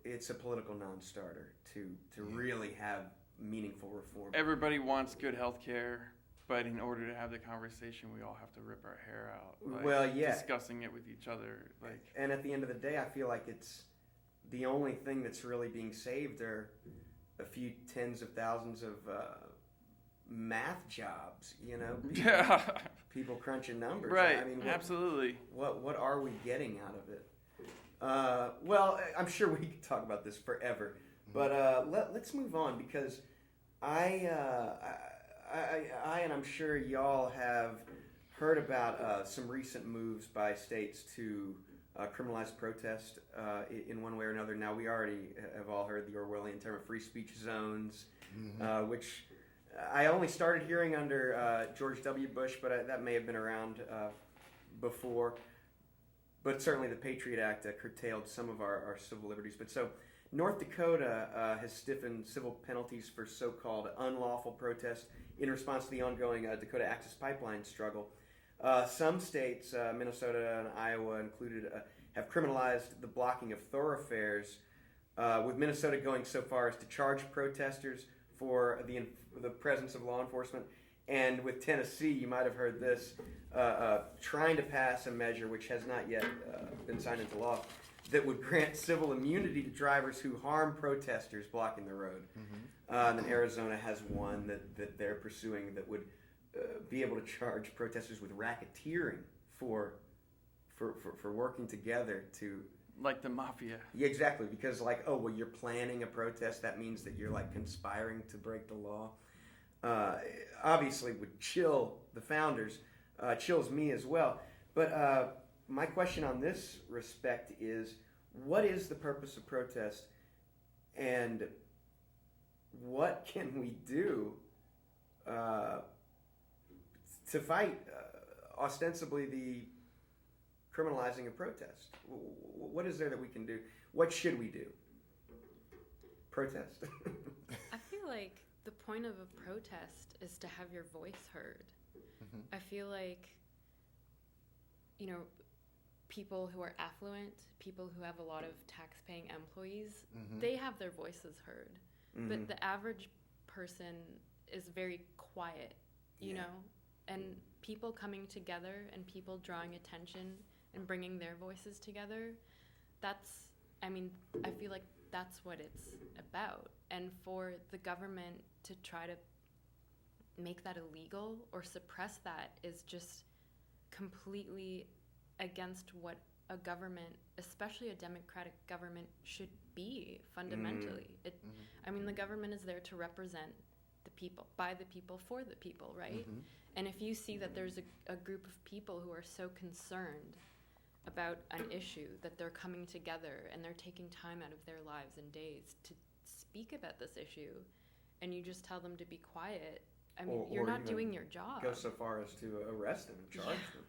[SPEAKER 1] it's a political non-starter to really have meaningful reform.
[SPEAKER 4] Everybody wants good health care, but in order to have the conversation, we all have to rip our hair out. Like,
[SPEAKER 1] Well, yeah.
[SPEAKER 4] Discussing it with each other. Like,
[SPEAKER 1] And at the end of the day, I feel like it's the only thing that's really being saved are a few tens of thousands of math jobs,
[SPEAKER 4] Yeah.
[SPEAKER 1] people crunching numbers.
[SPEAKER 4] Right.
[SPEAKER 1] I mean,
[SPEAKER 4] Absolutely.
[SPEAKER 1] what are we getting out of it? Well, I'm sure we could talk about this forever, but let's move on, because I and I'm sure y'all have heard about some recent moves by states to criminalize protest in one way or another. Now, we already have all heard the Orwellian term of free speech zones, which I only started hearing under George W. Bush, but that may have been around before. But certainly the Patriot Act curtailed some of our civil liberties. But so North Dakota has stiffened civil penalties for so-called unlawful protest in response to the ongoing Dakota Access Pipeline struggle. Some states, Minnesota and Iowa included, have criminalized the blocking of thoroughfares, with Minnesota going so far as to charge protesters for the presence of law enforcement. And with Tennessee, you might have heard this, trying to pass a measure which has not yet been signed into law, that would grant civil immunity to drivers who harm protesters blocking the road. And then Arizona has one that they're pursuing that would be able to charge protesters with racketeering for working together to...
[SPEAKER 4] Like the mafia.
[SPEAKER 1] Yeah, exactly, because you're planning a protest, that means that you're conspiring to break the law. Obviously would chill the founders, chills me as well. But my question on this respect is, what is the purpose of protest, and what can we do to fight ostensibly the criminalizing of protest? What is there that we can do? What should we do? Protest.
[SPEAKER 3] I feel like the point of a protest is to have your voice heard. I feel like, people who are affluent, people who have a lot of tax-paying employees, they have their voices heard. But the average person is very quiet, you know? And people coming together and people drawing attention and bringing their voices together, I feel like that's what it's about. And for the government to try to make that illegal or suppress that is just completely against what a government, especially a democratic government, should be fundamentally. The government is there to represent the people, by the people, for the people, right? And if you see that there's a group of people who are so concerned about an issue that they're coming together and they're taking time out of their lives and days to speak about this issue, and you just tell them to be quiet, you're not doing your job.
[SPEAKER 1] Go so far as to arrest them and charge them.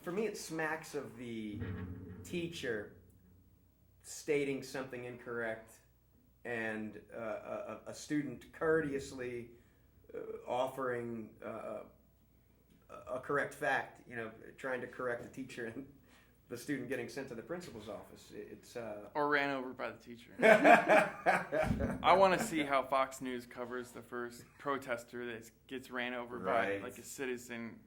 [SPEAKER 1] For me, it smacks of the teacher stating something incorrect and a student courteously offering a correct fact, trying to correct the teacher, and the student getting sent to the principal's office.
[SPEAKER 4] Or ran over by the teacher. I want to see how Fox News covers the first protester that gets ran over by a citizen.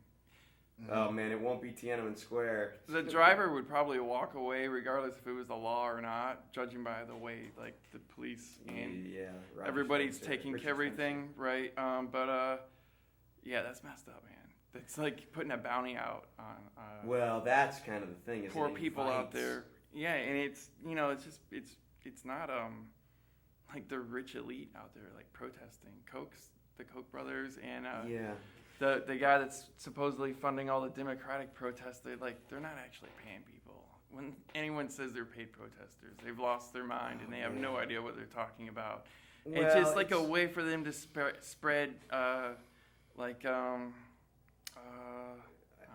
[SPEAKER 1] Oh man, it won't be Tiananmen Square.
[SPEAKER 4] The driver would probably walk away regardless if it was the law or not, judging by the way the police and everybody's taking care of everything, right? That's messed up, man. It's like putting a bounty out on
[SPEAKER 1] well, that's kind of the thing.
[SPEAKER 4] Poor people out there. Yeah, and it's it's not like the rich elite out there protesting. The Koch brothers and the guy that's supposedly funding all the Democratic protests, they're not actually paying people. When anyone says they're paid protesters, they've lost their mind and they have no idea what they're talking about. Well, it's just a way for them to spread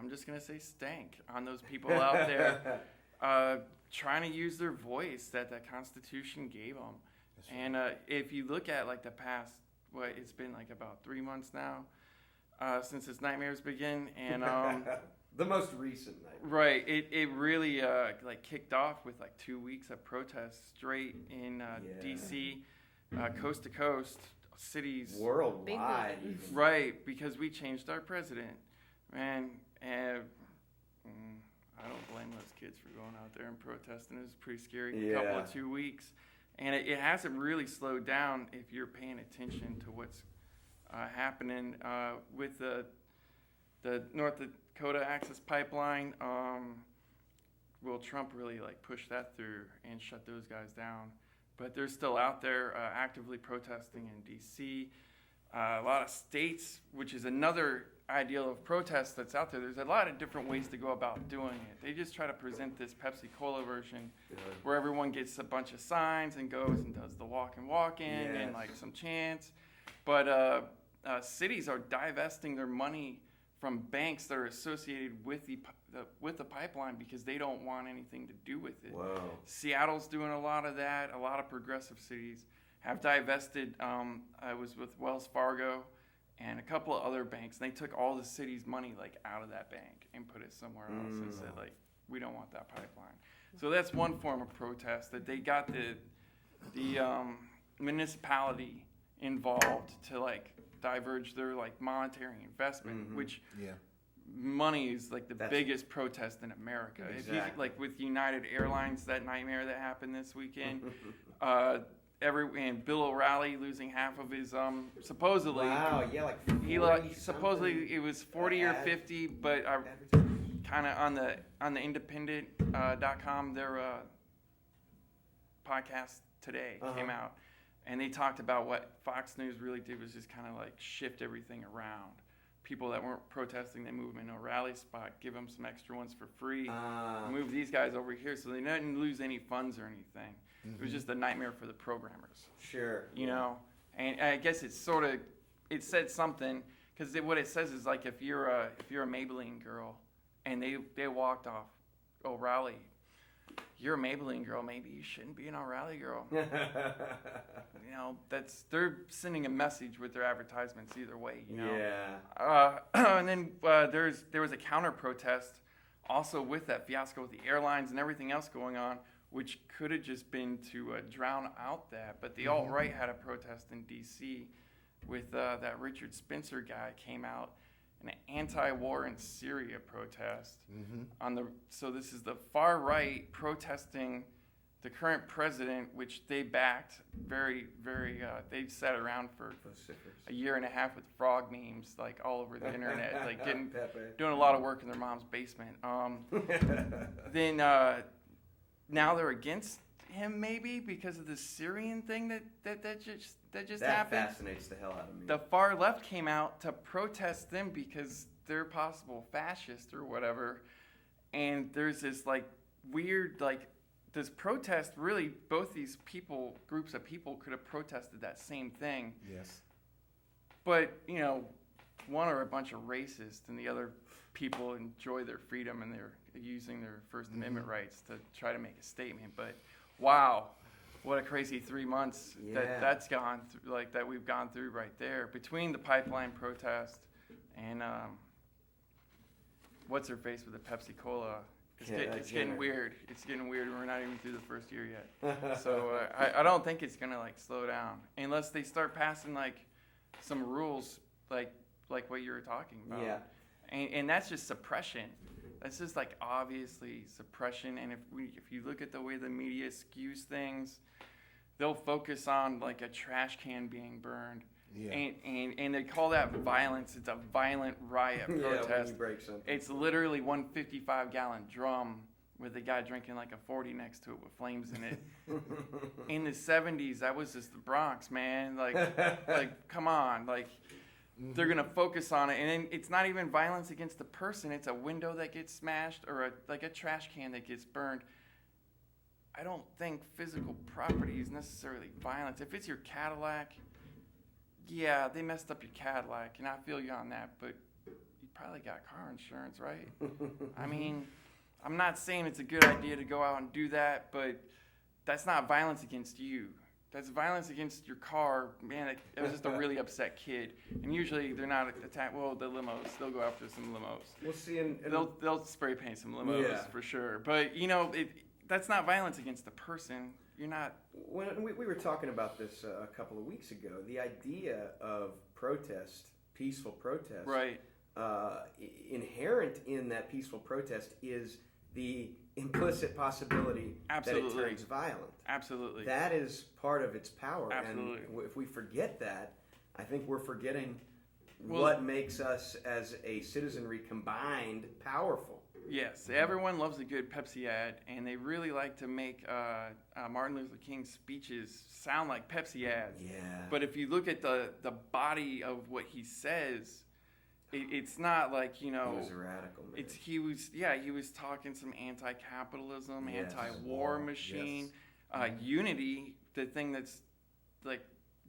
[SPEAKER 4] I'm just going to say stank on those people out there trying to use their voice that the Constitution gave them. And if you look at the past, it's been about 3 months now since his nightmares begin. And
[SPEAKER 1] the most recent nightmare.
[SPEAKER 4] Right. It really kicked off with 2 weeks of protests straight in D.C., coast to coast, cities.
[SPEAKER 1] Worldwide.
[SPEAKER 4] Right, because we changed our president. Man, I don't blame those kids for going out there and protesting. It was pretty scary couple of 2 weeks. And it hasn't really slowed down if you're paying attention to what's happening with the North Dakota Access Pipeline. Will Trump really push that through and shut those guys down? But they're still out there actively protesting in D.C. A lot of states, which is another ideal of protest that's out there. There's a lot of different ways to go about doing it. They just try to present this Pepsi Cola version where everyone gets a bunch of signs and goes and does the walk in and some chants. But cities are divesting their money from banks that are associated with the pipeline because they don't want anything to do with it.
[SPEAKER 1] Wow.
[SPEAKER 4] Seattle's doing a lot of that. A lot of progressive cities have divested. I was with Wells Fargo and a couple of other banks, and they took all the city's money out of that bank and put it somewhere else and said we don't want that pipeline. So that's one form of protest, that they got the municipality involved to diverge their monetary investment, which money is the biggest protest in America.
[SPEAKER 1] Exactly.
[SPEAKER 4] If you, with United Airlines, that nightmare that happened this weekend, and Bill O'Reilly losing half of his supposedly.
[SPEAKER 1] Wow, yeah,
[SPEAKER 4] he supposedly it was 40 or 50, but kind of on the independent.com their podcast today came out, and they talked about what Fox News really did was just kind of shift everything around. People that weren't protesting, they move them into a rally spot, give them some extra ones for free, move these guys over here so they didn't lose any funds or anything. It was just a nightmare for the programmers.
[SPEAKER 1] Sure.
[SPEAKER 4] And I guess it said something, because what it says is if you're a Maybelline girl and they walked off O'Reilly, you're a Maybelline girl, maybe you shouldn't be an O'Reilly girl. They're sending a message with their advertisements either way.
[SPEAKER 1] Yeah.
[SPEAKER 4] And then there was a counter protest also with that fiasco with the airlines and everything else going on, which could have just been to drown out that. But the alt-right had a protest in D.C. with that Richard Spencer guy came out, an anti-war in Syria protest. So this is the far right protesting the current president, which they backed very, very. They sat around for a year and a half with frog memes all over the internet, doing a lot of work in their mom's basement. Then now they're against him maybe because of the Syrian thing that just happened.
[SPEAKER 1] That fascinates the hell out of me.
[SPEAKER 4] The far left came out to protest them because they're possible fascists or whatever, and there's this weird this protest. Really, both these groups of people could have protested that same thing.
[SPEAKER 2] Yes.
[SPEAKER 4] But one are a bunch of racists, and the other people enjoy their freedom and they're using their First Amendment rights to try to make a statement. But wow, what a crazy 3 months that's gone through, that we've gone through right there between the pipeline protest and what's her face with the Pepsi Cola. It's getting weird. It's getting weird. We're not even through the first year yet. So I don't think it's gonna slow down unless they start passing some rules like what you were talking about.
[SPEAKER 1] Yeah.
[SPEAKER 4] And that's just suppression. That's just obviously suppression. And if you look at the way the media skews things, they'll focus on a trash can being burned. Yeah. And they call that violence. It's a violent riot protest.
[SPEAKER 1] When you break something.
[SPEAKER 4] It's literally one 55-gallon drum with a guy drinking a 40 next to it with flames in it. In the 70s, that was just the Bronx, man. Come on. They're going to focus on it. And then it's not even violence against the person. It's a window that gets smashed or a trash can that gets burned. I don't think physical property is necessarily violence. If it's your Cadillac, yeah, they messed up your Cadillac, and I feel you on that, but you probably got car insurance, right? I mean, I'm not saying it's a good idea to go out and do that, but that's not violence against you. That's violence against your car. Man, it was just a really upset kid. And usually they're not attacked. Well, the limos, they'll go after some limos.
[SPEAKER 1] We'll see.
[SPEAKER 4] They'll spray paint some limos for sure. But, that's not violence against the person. You're not.
[SPEAKER 1] When we were talking about this a couple of weeks ago, the idea of protest, peaceful protest,
[SPEAKER 4] right?
[SPEAKER 1] Inherent in that peaceful protest is the implicit possibility
[SPEAKER 4] Absolutely.
[SPEAKER 1] that it turns violent.
[SPEAKER 4] Absolutely.
[SPEAKER 1] That is part of its power.
[SPEAKER 4] Absolutely.
[SPEAKER 1] And if we forget that, I think we're forgetting
[SPEAKER 4] Well-
[SPEAKER 1] what makes us as a citizenry combined powerful.
[SPEAKER 4] Yes, everyone loves a good Pepsi ad, and they really like to make Martin Luther King's speeches sound like Pepsi ads.
[SPEAKER 1] Yeah.
[SPEAKER 4] But if you look at the body of what he says, it's not like, you know,
[SPEAKER 1] He was a radical man.
[SPEAKER 4] he was talking some anti-capitalism,
[SPEAKER 1] Yes.
[SPEAKER 4] anti-war machine, unity. The thing that's like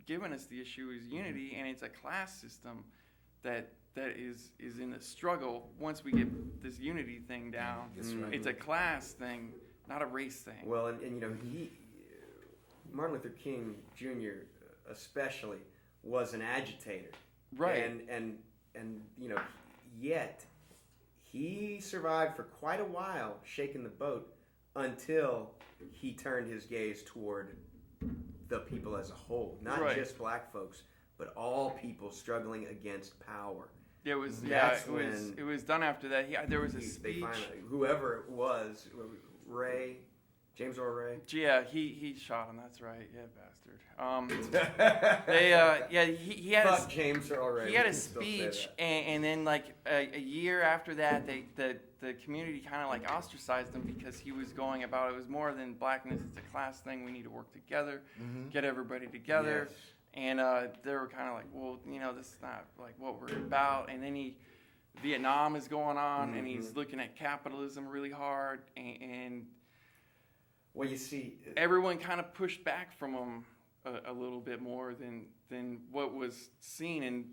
[SPEAKER 4] giving us the issue is unity, and it's a class system that is in a struggle. Once we get this unity thing down,
[SPEAKER 2] That's right.
[SPEAKER 4] it's a class thing, not a race thing.
[SPEAKER 1] Well, and you know, Martin Luther King Jr. especially was an agitator.
[SPEAKER 4] Right.
[SPEAKER 1] And you know, yet he survived for quite a while shaking the boat until he turned his gaze toward the people as a whole, not
[SPEAKER 4] Right.
[SPEAKER 1] just black folks, but all people struggling against power.
[SPEAKER 4] It was
[SPEAKER 1] That's
[SPEAKER 4] it was done after that. There was a
[SPEAKER 1] They
[SPEAKER 4] speech.
[SPEAKER 1] finally, whoever it was, Ray, James Earl Ray.
[SPEAKER 4] Yeah, he shot him. That's right. Yeah, bastard. He had
[SPEAKER 1] Fuck James Earl Ray.
[SPEAKER 4] he had
[SPEAKER 1] we
[SPEAKER 4] a
[SPEAKER 1] can still say
[SPEAKER 4] speech,
[SPEAKER 1] that.
[SPEAKER 4] and then like a year after that, the community kind of like ostracized him because he was going about it was more than blackness. It's a class thing. We need to work together, get everybody together.
[SPEAKER 1] Yes.
[SPEAKER 4] And they were kind of like, well, you know, this is not like what we're about. And then Vietnam is going on, and he's looking at capitalism really hard, and
[SPEAKER 1] Well, you see,
[SPEAKER 4] everyone kind of pushed back from him a little bit more than what was seen. And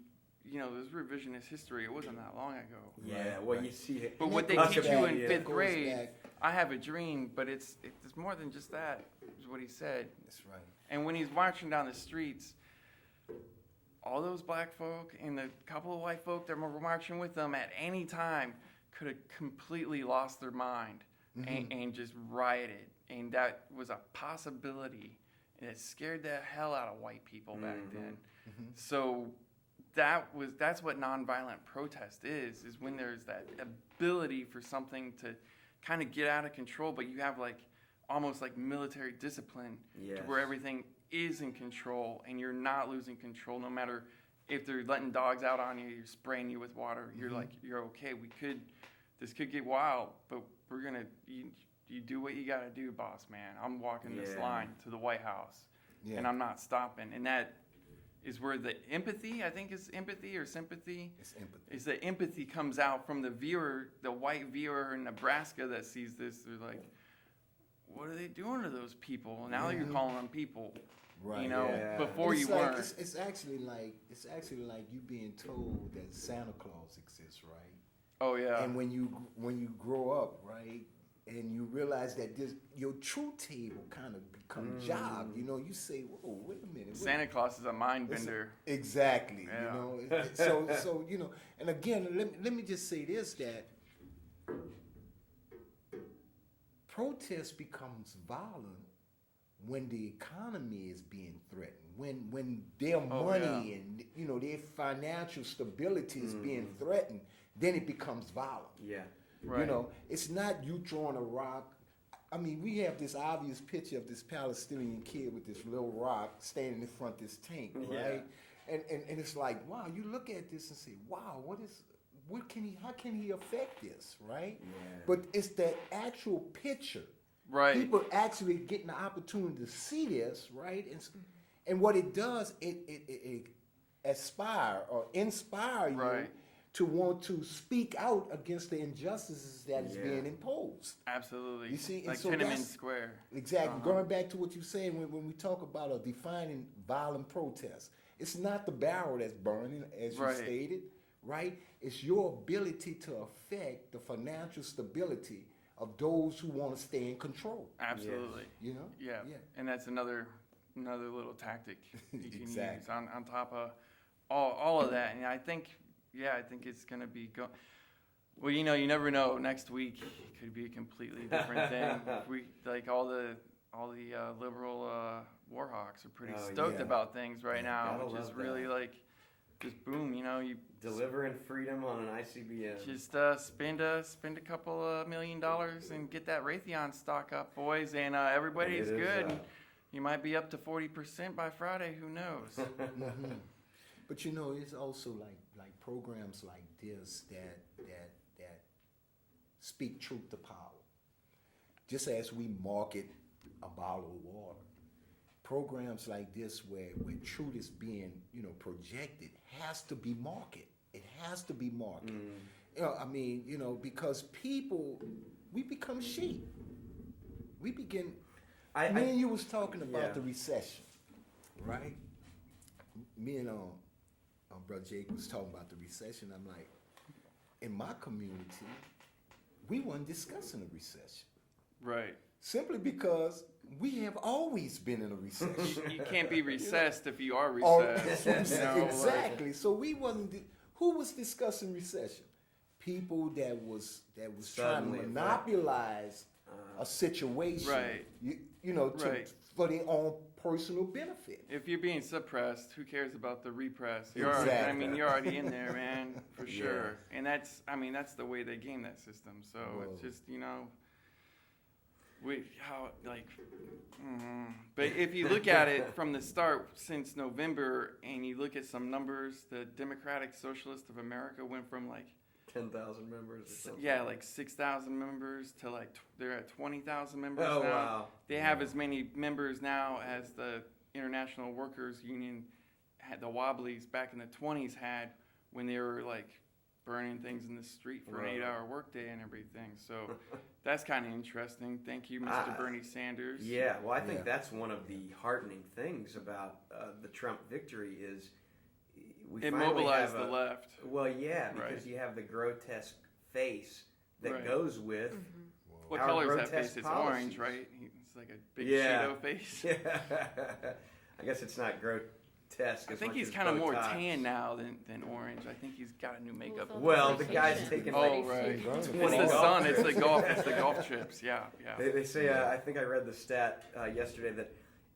[SPEAKER 4] you know, this revisionist history. It wasn't that long ago.
[SPEAKER 1] yeah. Well, you see it.
[SPEAKER 4] But what they
[SPEAKER 1] Talk
[SPEAKER 4] teach you
[SPEAKER 1] about
[SPEAKER 4] in
[SPEAKER 1] it,
[SPEAKER 4] fifth
[SPEAKER 2] goes
[SPEAKER 4] grade,
[SPEAKER 2] back.
[SPEAKER 4] I have a dream, but it's more than just that. Is what he said.
[SPEAKER 2] That's right.
[SPEAKER 4] And when he's marching down the streets, all those black folk and the couple of white folk that were marching with them at any time could have completely lost their mind and just rioted. And that was a possibility. And it scared the hell out of white people back then. So that's what nonviolent protest is when there's that ability for something to kind of get out of control, but you have like almost like military discipline to where everything is in control and you're not losing control no matter if they're letting dogs out on you, you're spraying you with water, you're like, you're okay. This could get wild, but we're gonna, you do what you gotta do, boss man. I'm walking this line to the White House and I'm not stopping. And that is where the empathy, I think is empathy or sympathy.
[SPEAKER 2] It's empathy.
[SPEAKER 4] Is the empathy comes out from the viewer, the white viewer in Nebraska that sees this. They're like, what are they doing to those people? Now you're calling them people.
[SPEAKER 2] Right.
[SPEAKER 4] You know,
[SPEAKER 1] Yeah.
[SPEAKER 4] before
[SPEAKER 2] It's
[SPEAKER 4] you
[SPEAKER 2] like,
[SPEAKER 4] weren't.
[SPEAKER 2] It's actually like you being told that Santa Claus exists, right?
[SPEAKER 4] Oh yeah.
[SPEAKER 2] And when you grow up, right, and you realize that your truth table kind of becomes job. You know, you say, "Whoa, wait a minute."
[SPEAKER 4] Santa Claus is a mind bender.
[SPEAKER 2] Exactly.
[SPEAKER 4] Yeah.
[SPEAKER 2] You know, so you know, and again, let me just say this: that protest becomes violent when the economy is being threatened, when their money and you know their financial stability is being threatened, then it becomes violent.
[SPEAKER 1] Yeah.
[SPEAKER 4] Right.
[SPEAKER 2] You know, it's not you throwing a rock. I mean, we have this obvious picture of this Palestinian kid with this little rock standing in front of this tank, right? And it's like, wow, you look at this and say, wow, how can he affect this, right?
[SPEAKER 1] Yeah.
[SPEAKER 2] But it's that actual picture.
[SPEAKER 4] Right.
[SPEAKER 2] People actually getting the opportunity to see this, right? And what it does, it inspire you
[SPEAKER 4] Right.
[SPEAKER 2] to want to speak out against the injustices that is being imposed.
[SPEAKER 4] Absolutely.
[SPEAKER 2] You see, and
[SPEAKER 4] like
[SPEAKER 2] so
[SPEAKER 4] Tiananmen
[SPEAKER 2] that's-
[SPEAKER 4] Square.
[SPEAKER 2] Exactly. Going back to what you're saying, when we talk about a defining violent protest, it's not the barrel that's burning, as you
[SPEAKER 4] Right.
[SPEAKER 2] stated, right? It's your ability to affect the financial stability of those who want to stay in control.
[SPEAKER 4] Absolutely.
[SPEAKER 2] You know?
[SPEAKER 4] Yeah.
[SPEAKER 2] Yeah.
[SPEAKER 4] And that's another little tactic you can use
[SPEAKER 2] Exactly.
[SPEAKER 4] on top of all of that. And I think it's going to be well, you know, you never know. Next week it could be a completely different thing. We like all the liberal war hawks are pretty stoked about things right now,
[SPEAKER 1] Gotta
[SPEAKER 4] which is
[SPEAKER 1] love
[SPEAKER 4] really
[SPEAKER 1] that.
[SPEAKER 4] like just boom, you
[SPEAKER 1] Delivering freedom on an ICBM.
[SPEAKER 4] just spend a couple of $1 million and get that Raytheon stock up, boys, and everybody's
[SPEAKER 1] It is,
[SPEAKER 4] good. And you might be up to 40% by Friday. Who knows?
[SPEAKER 2] Mhm. But it's also like programs like this that speak truth to power. Just as we market a bottle of water, programs like this where truth is being projected has to be marketed. It has to be marketed. Because people, we become sheep. We begin. Me and you was talking about the recession, right? Me and Brother Jake was talking about the recession. I'm like, in my community, we weren't discussing a recession.
[SPEAKER 4] Right.
[SPEAKER 2] Simply because we have always been in a recession.
[SPEAKER 4] You can't be recessed if you are
[SPEAKER 2] Or-
[SPEAKER 4] recessed.
[SPEAKER 2] exactly. So we wasn't. Who was discussing recession? People that was trying
[SPEAKER 1] Suddenly,
[SPEAKER 2] to monopolize a situation,
[SPEAKER 4] Right. Right.
[SPEAKER 2] for their own personal benefit.
[SPEAKER 4] If you're being suppressed, who cares about the repress?
[SPEAKER 2] Exactly.
[SPEAKER 4] You're already in there, man, for
[SPEAKER 1] Yeah.
[SPEAKER 4] sure. And that's the way they game that system. So it's just, But if you look at it from the start, since November, and you look at some numbers, the Democratic Socialist of America went from
[SPEAKER 1] 10,000 members or something.
[SPEAKER 4] 6,000 members to they're at 20,000 members
[SPEAKER 1] Oh,
[SPEAKER 4] now.
[SPEAKER 1] wow.
[SPEAKER 4] They have as many members now as the International Workers Union had, the Wobblies back in the 20s had, when they were burning things in the street for an 8-hour workday and everything. So that's kind of interesting. Thank you, Mr. Bernie Sanders.
[SPEAKER 1] Yeah, well, I think that's one of the heartening things about the Trump victory is we
[SPEAKER 4] It
[SPEAKER 1] finally
[SPEAKER 4] mobilized
[SPEAKER 1] have
[SPEAKER 4] the left.
[SPEAKER 1] Well, yeah, because
[SPEAKER 4] Right.
[SPEAKER 1] you have the grotesque face that
[SPEAKER 4] Right.
[SPEAKER 1] goes with.
[SPEAKER 4] What
[SPEAKER 1] our
[SPEAKER 4] color is that
[SPEAKER 1] grotesque
[SPEAKER 4] face? It's
[SPEAKER 1] policies.
[SPEAKER 4] orange, right? It's like a big
[SPEAKER 1] Yeah.
[SPEAKER 4] Cheeto face.
[SPEAKER 1] I guess it's not grotesque.
[SPEAKER 4] I
[SPEAKER 1] as
[SPEAKER 4] think
[SPEAKER 1] much
[SPEAKER 4] he's
[SPEAKER 1] as
[SPEAKER 4] kind of more
[SPEAKER 1] Botox.
[SPEAKER 4] tan now than orange. I think he's got a new makeup.
[SPEAKER 1] Well, the guy's taking
[SPEAKER 4] Oh, right. It's
[SPEAKER 1] 20
[SPEAKER 4] the
[SPEAKER 1] golf
[SPEAKER 4] sun. It's the
[SPEAKER 1] trips.
[SPEAKER 4] golf. It's the golf trips. Yeah.
[SPEAKER 1] They say, I think I read the stat yesterday that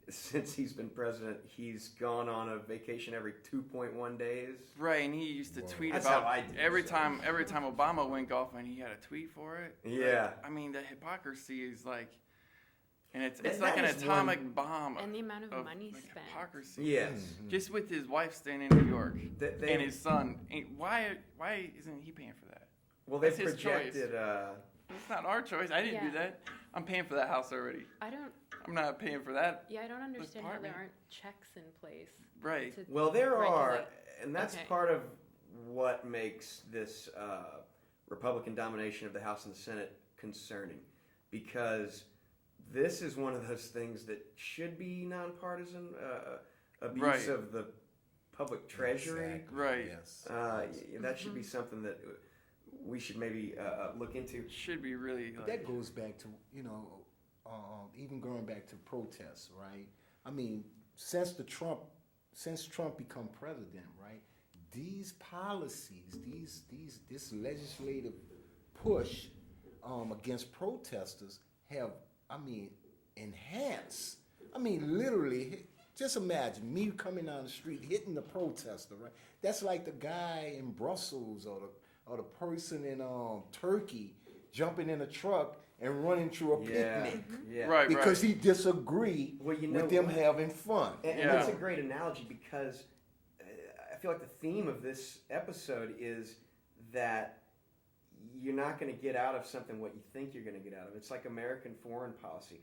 [SPEAKER 1] since he's been president, he's gone on a vacation every 2.1 days.
[SPEAKER 4] Right, and he used to tweet
[SPEAKER 1] That's
[SPEAKER 4] about
[SPEAKER 1] how I do
[SPEAKER 4] every
[SPEAKER 1] stuff.
[SPEAKER 4] time Obama went golfing, he had a tweet for it.
[SPEAKER 1] Yeah.
[SPEAKER 4] The hypocrisy is and it's
[SPEAKER 1] That
[SPEAKER 4] like an
[SPEAKER 1] is
[SPEAKER 4] atomic
[SPEAKER 1] one-
[SPEAKER 4] bomb.
[SPEAKER 3] And the amount of
[SPEAKER 4] of
[SPEAKER 3] money spent.
[SPEAKER 4] hypocrisy.
[SPEAKER 1] Yes.
[SPEAKER 4] Just with his wife staying in New York
[SPEAKER 1] They-
[SPEAKER 4] and his son. Why isn't he paying for that?
[SPEAKER 1] Well, they
[SPEAKER 4] That's his choice.
[SPEAKER 1] projected.
[SPEAKER 4] It's not our choice. I didn't do
[SPEAKER 3] Yeah.
[SPEAKER 4] that. I'm paying for that house already. I'm not paying for that.
[SPEAKER 3] I don't understand how there
[SPEAKER 4] apartment.
[SPEAKER 3] aren't checks in place.
[SPEAKER 4] Right.
[SPEAKER 3] to
[SPEAKER 1] Well, there are,
[SPEAKER 3] regulate.
[SPEAKER 1] and that's
[SPEAKER 3] Okay.
[SPEAKER 1] part of what makes this Republican domination of the House and the Senate concerning, because this is one of those things that should be nonpartisan. Abuse
[SPEAKER 4] Right.
[SPEAKER 1] of the public treasury.
[SPEAKER 2] Exactly.
[SPEAKER 4] Right.
[SPEAKER 2] Yes.
[SPEAKER 1] That should be something that we should maybe look into.
[SPEAKER 4] Should be really.
[SPEAKER 2] But that goes back to even going back to protests, right? Since Trump become president, right? These policies, this legislative push against protesters have, enhanced. Literally, just imagine me coming down the street hitting the protester, right? That's like the guy in Brussels or the person in Turkey jumping in a truck and running through a picnic
[SPEAKER 1] Yeah.
[SPEAKER 4] Right.
[SPEAKER 2] because he disagree
[SPEAKER 1] Well, you know
[SPEAKER 2] with them
[SPEAKER 1] what?
[SPEAKER 2] having fun.
[SPEAKER 1] And
[SPEAKER 4] Yeah.
[SPEAKER 1] that's a great analogy because I feel like the theme of this episode is that you're not going to get out of something what you think you're going to get out of. It's like American foreign policy.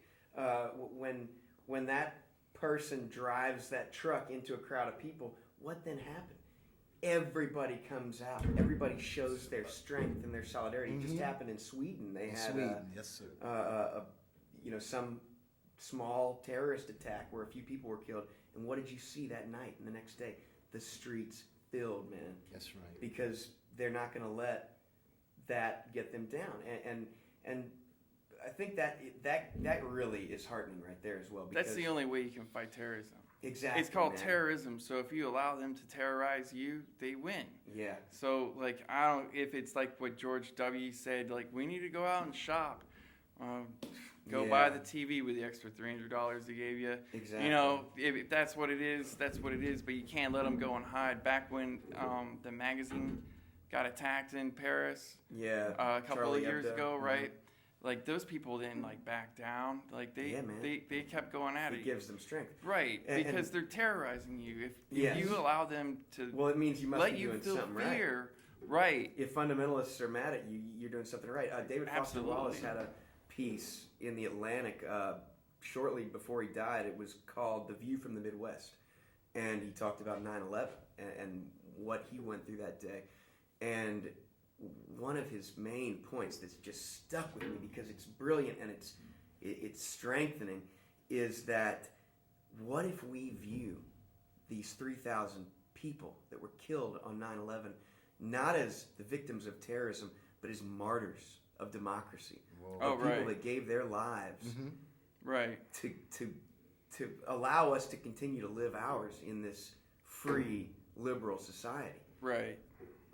[SPEAKER 1] When that person drives that truck into a crowd of people, what then happens? Everybody comes out. Everybody shows their strength and their solidarity. It just happened in Sweden. They had
[SPEAKER 2] Yes, sir.
[SPEAKER 1] some small terrorist attack where a few people were killed. And what did you see that night and the next day? The streets filled, man.
[SPEAKER 2] That's right.
[SPEAKER 1] Because they're not going to let that get them down. And I think that really is heartening right there as well. Because
[SPEAKER 4] That's the only way you can fight terrorism.
[SPEAKER 1] Exactly.
[SPEAKER 4] It's called
[SPEAKER 1] man.
[SPEAKER 4] terrorism. So if you allow them to terrorize you, they win.
[SPEAKER 1] Yeah.
[SPEAKER 4] So if it's like what George W. said, we need to go out and shop. Go buy the TV with the extra $300 they gave you.
[SPEAKER 1] Exactly.
[SPEAKER 4] You know, if that's what it is, that's what it is. But you can't let them go and hide. Back when the magazine got attacked in Paris, a couple
[SPEAKER 1] Charlie
[SPEAKER 4] of years
[SPEAKER 1] Hebdo.
[SPEAKER 4] ago, right? Like those people didn't like back down. Like they kept going at it.
[SPEAKER 1] It gives them strength.
[SPEAKER 4] Right, because they're terrorizing you. If you allow them to,
[SPEAKER 1] well, it means you must
[SPEAKER 4] let
[SPEAKER 1] be
[SPEAKER 4] you
[SPEAKER 1] doing
[SPEAKER 4] feel
[SPEAKER 1] something
[SPEAKER 4] fear. Right.
[SPEAKER 1] If fundamentalists are mad at you, you're doing something right. David Foster
[SPEAKER 4] Absolutely.
[SPEAKER 1] Wallace had a piece in the Atlantic shortly before he died. It was called "The View from the Midwest," and he talked about 9/11 and what he went through that day. And one of his main points that's just stuck with me because it's brilliant and it's strengthening is that what if we view these 3,000 people that were killed on 9/11 not as the victims of terrorism, but as martyrs of democracy, of people that gave their lives to allow us to continue to live ours in this free liberal society.
[SPEAKER 4] Right.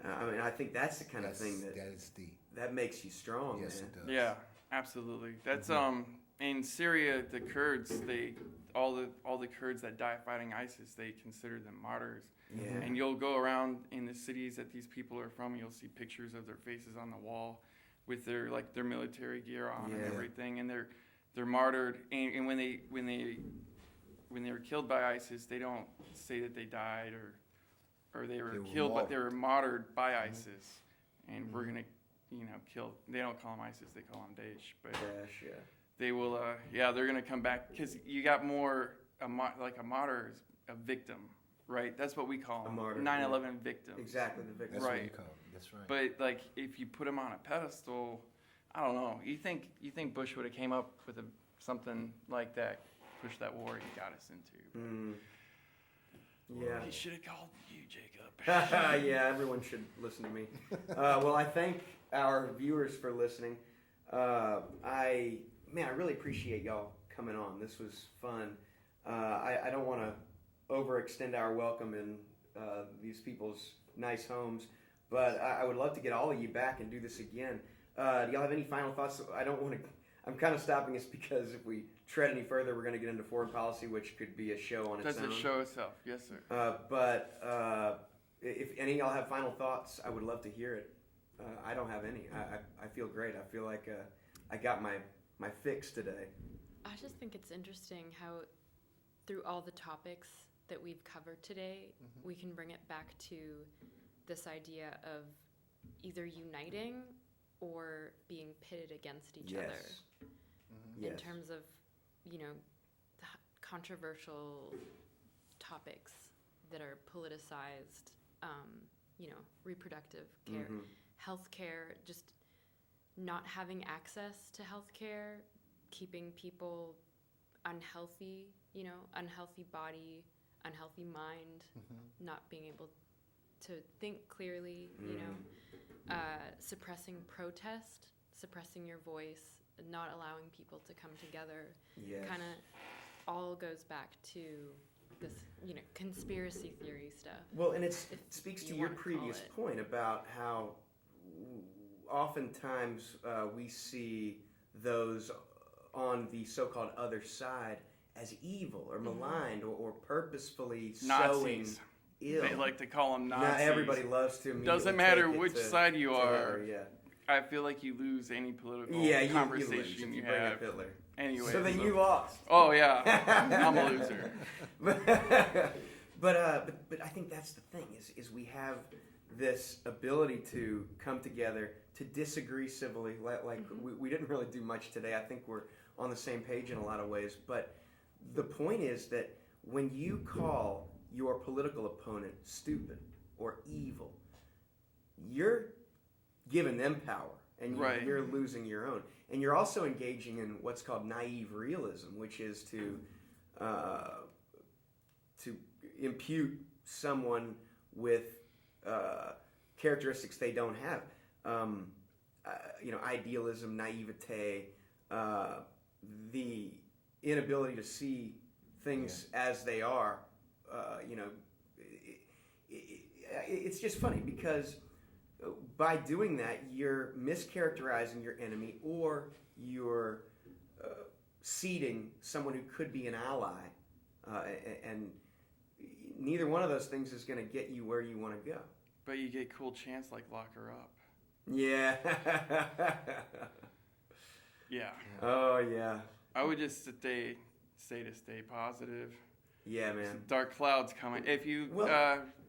[SPEAKER 1] I mean, I think that's the kind of thing that makes you strong.
[SPEAKER 2] Yes,
[SPEAKER 1] man.
[SPEAKER 2] it does.
[SPEAKER 4] Yeah, absolutely. That's in Syria, the Kurds, all the Kurds that die fighting ISIS, they consider them martyrs.
[SPEAKER 1] Yeah.
[SPEAKER 4] And you'll go around in the cities that these people are from, you'll see pictures of their faces on the wall with their military gear on and everything, and they're martyred. And when they were killed by ISIS, they don't say that they died or they were killed, but they were martyred by ISIS. And we're gonna, kill. They don't call them ISIS; they call them Daesh. But they will. They're gonna come back because you got more like a martyr is a victim, right? That's what we call them. 9/11 victims.
[SPEAKER 1] Exactly, the victim.
[SPEAKER 2] That's what we call them. That's right.
[SPEAKER 4] But like, if you put them on a pedestal, I don't know. You think Bush would have came up with something like that, push that war he got us into?
[SPEAKER 1] Yeah.
[SPEAKER 4] He should have called you, Jacob.
[SPEAKER 1] Yeah, everyone should listen to me. Well, I thank our viewers for listening. I really appreciate y'all coming on. This was fun. I don't want to overextend our welcome in these people's nice homes, but I would love to get all of you back and do this again. Do y'all have any final thoughts? I'm kind of stopping us because if we tread any further, we're going to get into foreign policy, which could be a show on its own.
[SPEAKER 4] That's a show itself, yes, sir.
[SPEAKER 1] But if any of y'all have final thoughts, I would love to hear it. I don't have any. I feel great. I feel like I got my fix today.
[SPEAKER 3] I just think it's interesting how through all the topics that we've covered today, we can bring it back to this idea of either uniting or being pitted against each other in terms of, the controversial topics that are politicized, reproductive care, healthcare, just not having access to healthcare, keeping people unhealthy, unhealthy body, unhealthy mind, not being able to think clearly, suppressing protest, suppressing your voice, not allowing people to come together, kind of all goes back to this, conspiracy theory stuff.
[SPEAKER 1] Well, and it speaks to your previous point about how oftentimes we see those on the so-called other side as evil or maligned or purposefully sowing ill.
[SPEAKER 4] They like to call them Nazis.
[SPEAKER 1] Not everybody loves to.
[SPEAKER 4] Doesn't matter which side you are.
[SPEAKER 1] Hitler,
[SPEAKER 4] I feel like you lose any political conversation
[SPEAKER 1] you
[SPEAKER 4] have.
[SPEAKER 1] bring up Hitler.
[SPEAKER 4] Anyway,
[SPEAKER 1] so then you lost.
[SPEAKER 4] Oh yeah, I'm a loser.
[SPEAKER 1] But I think that's the thing is we have this ability to come together to disagree civilly. Like we didn't really do much today. I think we're on the same page in a lot of ways. But the point is that when you call your political opponent stupid or evil, you're giving them power, and you're losing your own. And you're also engaging in what's called naive realism, which is to impute someone with characteristics they don't have. Idealism, naivete, the inability to see things as they are. It's just funny because by doing that, you're mischaracterizing your enemy or you're seeding someone who could be an ally, and neither one of those things is going to get you where you want to go.
[SPEAKER 4] But you get cool chants like lock her up.
[SPEAKER 1] Yeah.
[SPEAKER 4] Yeah.
[SPEAKER 1] Oh yeah.
[SPEAKER 4] I would just stay positive.
[SPEAKER 1] Yeah, man.
[SPEAKER 4] Dark clouds coming. If you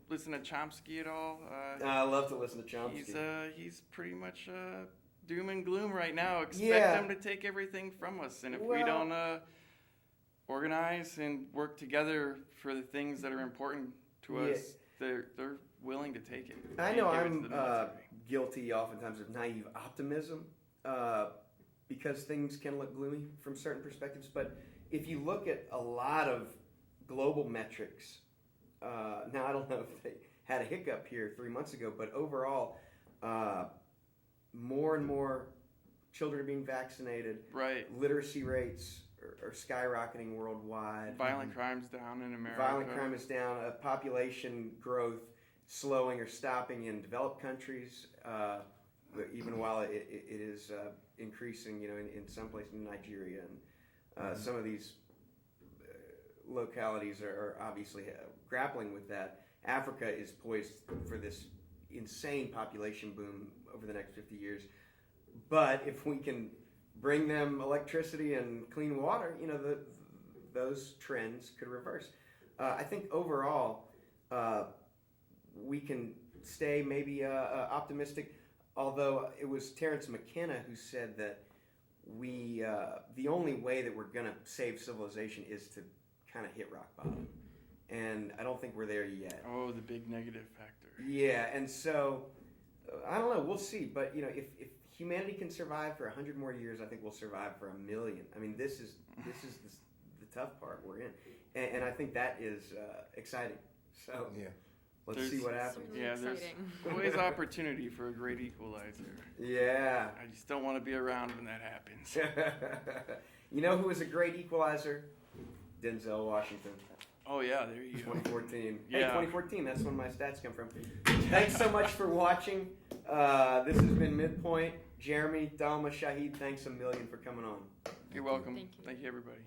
[SPEAKER 4] listen to Chomsky at all,
[SPEAKER 1] I love to listen to Chomsky.
[SPEAKER 4] He's pretty much doom and gloom right now. Expect them to take everything from us, and if we don't organize and work together for the things that are important to us, they're willing to take it.
[SPEAKER 1] I know I'm guilty oftentimes of naive optimism because things can look gloomy from certain perspectives. But if you look at a lot of global metrics, now I don't know if they had a hiccup here 3 months ago, but overall, more and more children are being vaccinated.
[SPEAKER 4] Right.
[SPEAKER 1] Literacy rates are skyrocketing worldwide.
[SPEAKER 4] Violent crime's down in America.
[SPEAKER 1] Violent crime is down. Population growth slowing or stopping in developed countries, even while it is increasing, in some places in Nigeria. And some of these localities are obviously grappling with that. Africa is poised for this insane population boom over the next 50 years. But if we can bring them electricity and clean water, those trends could reverse. I think overall, we can stay maybe optimistic, although it was Terence McKenna who said that the only way that we're going to save civilization is to kind of hit rock bottom. And I don't think we're there yet.
[SPEAKER 4] Oh, the big negative factor.
[SPEAKER 1] Yeah, and so, I don't know, we'll see. But, if humanity can survive for 100 more years, I think we'll survive for 1 million. I mean, this is the tough part we're in. And I think that is exciting. So, let's see what happens.
[SPEAKER 3] Really exciting.
[SPEAKER 4] There's always opportunity for a great equalizer.
[SPEAKER 1] Yeah.
[SPEAKER 4] I just don't want to be around when that happens.
[SPEAKER 1] You know who was a great equalizer? Denzel Washington.
[SPEAKER 4] Oh, yeah, there you go.
[SPEAKER 1] 2014.
[SPEAKER 4] Yeah.
[SPEAKER 1] Hey, 2014, that's when my stats come from. Thanks so much for watching. This has been Midpoint. Jeremy, Dalma, Shahid, thanks a million for coming on.
[SPEAKER 4] You're welcome.
[SPEAKER 3] Thank you.
[SPEAKER 4] Thank you, everybody.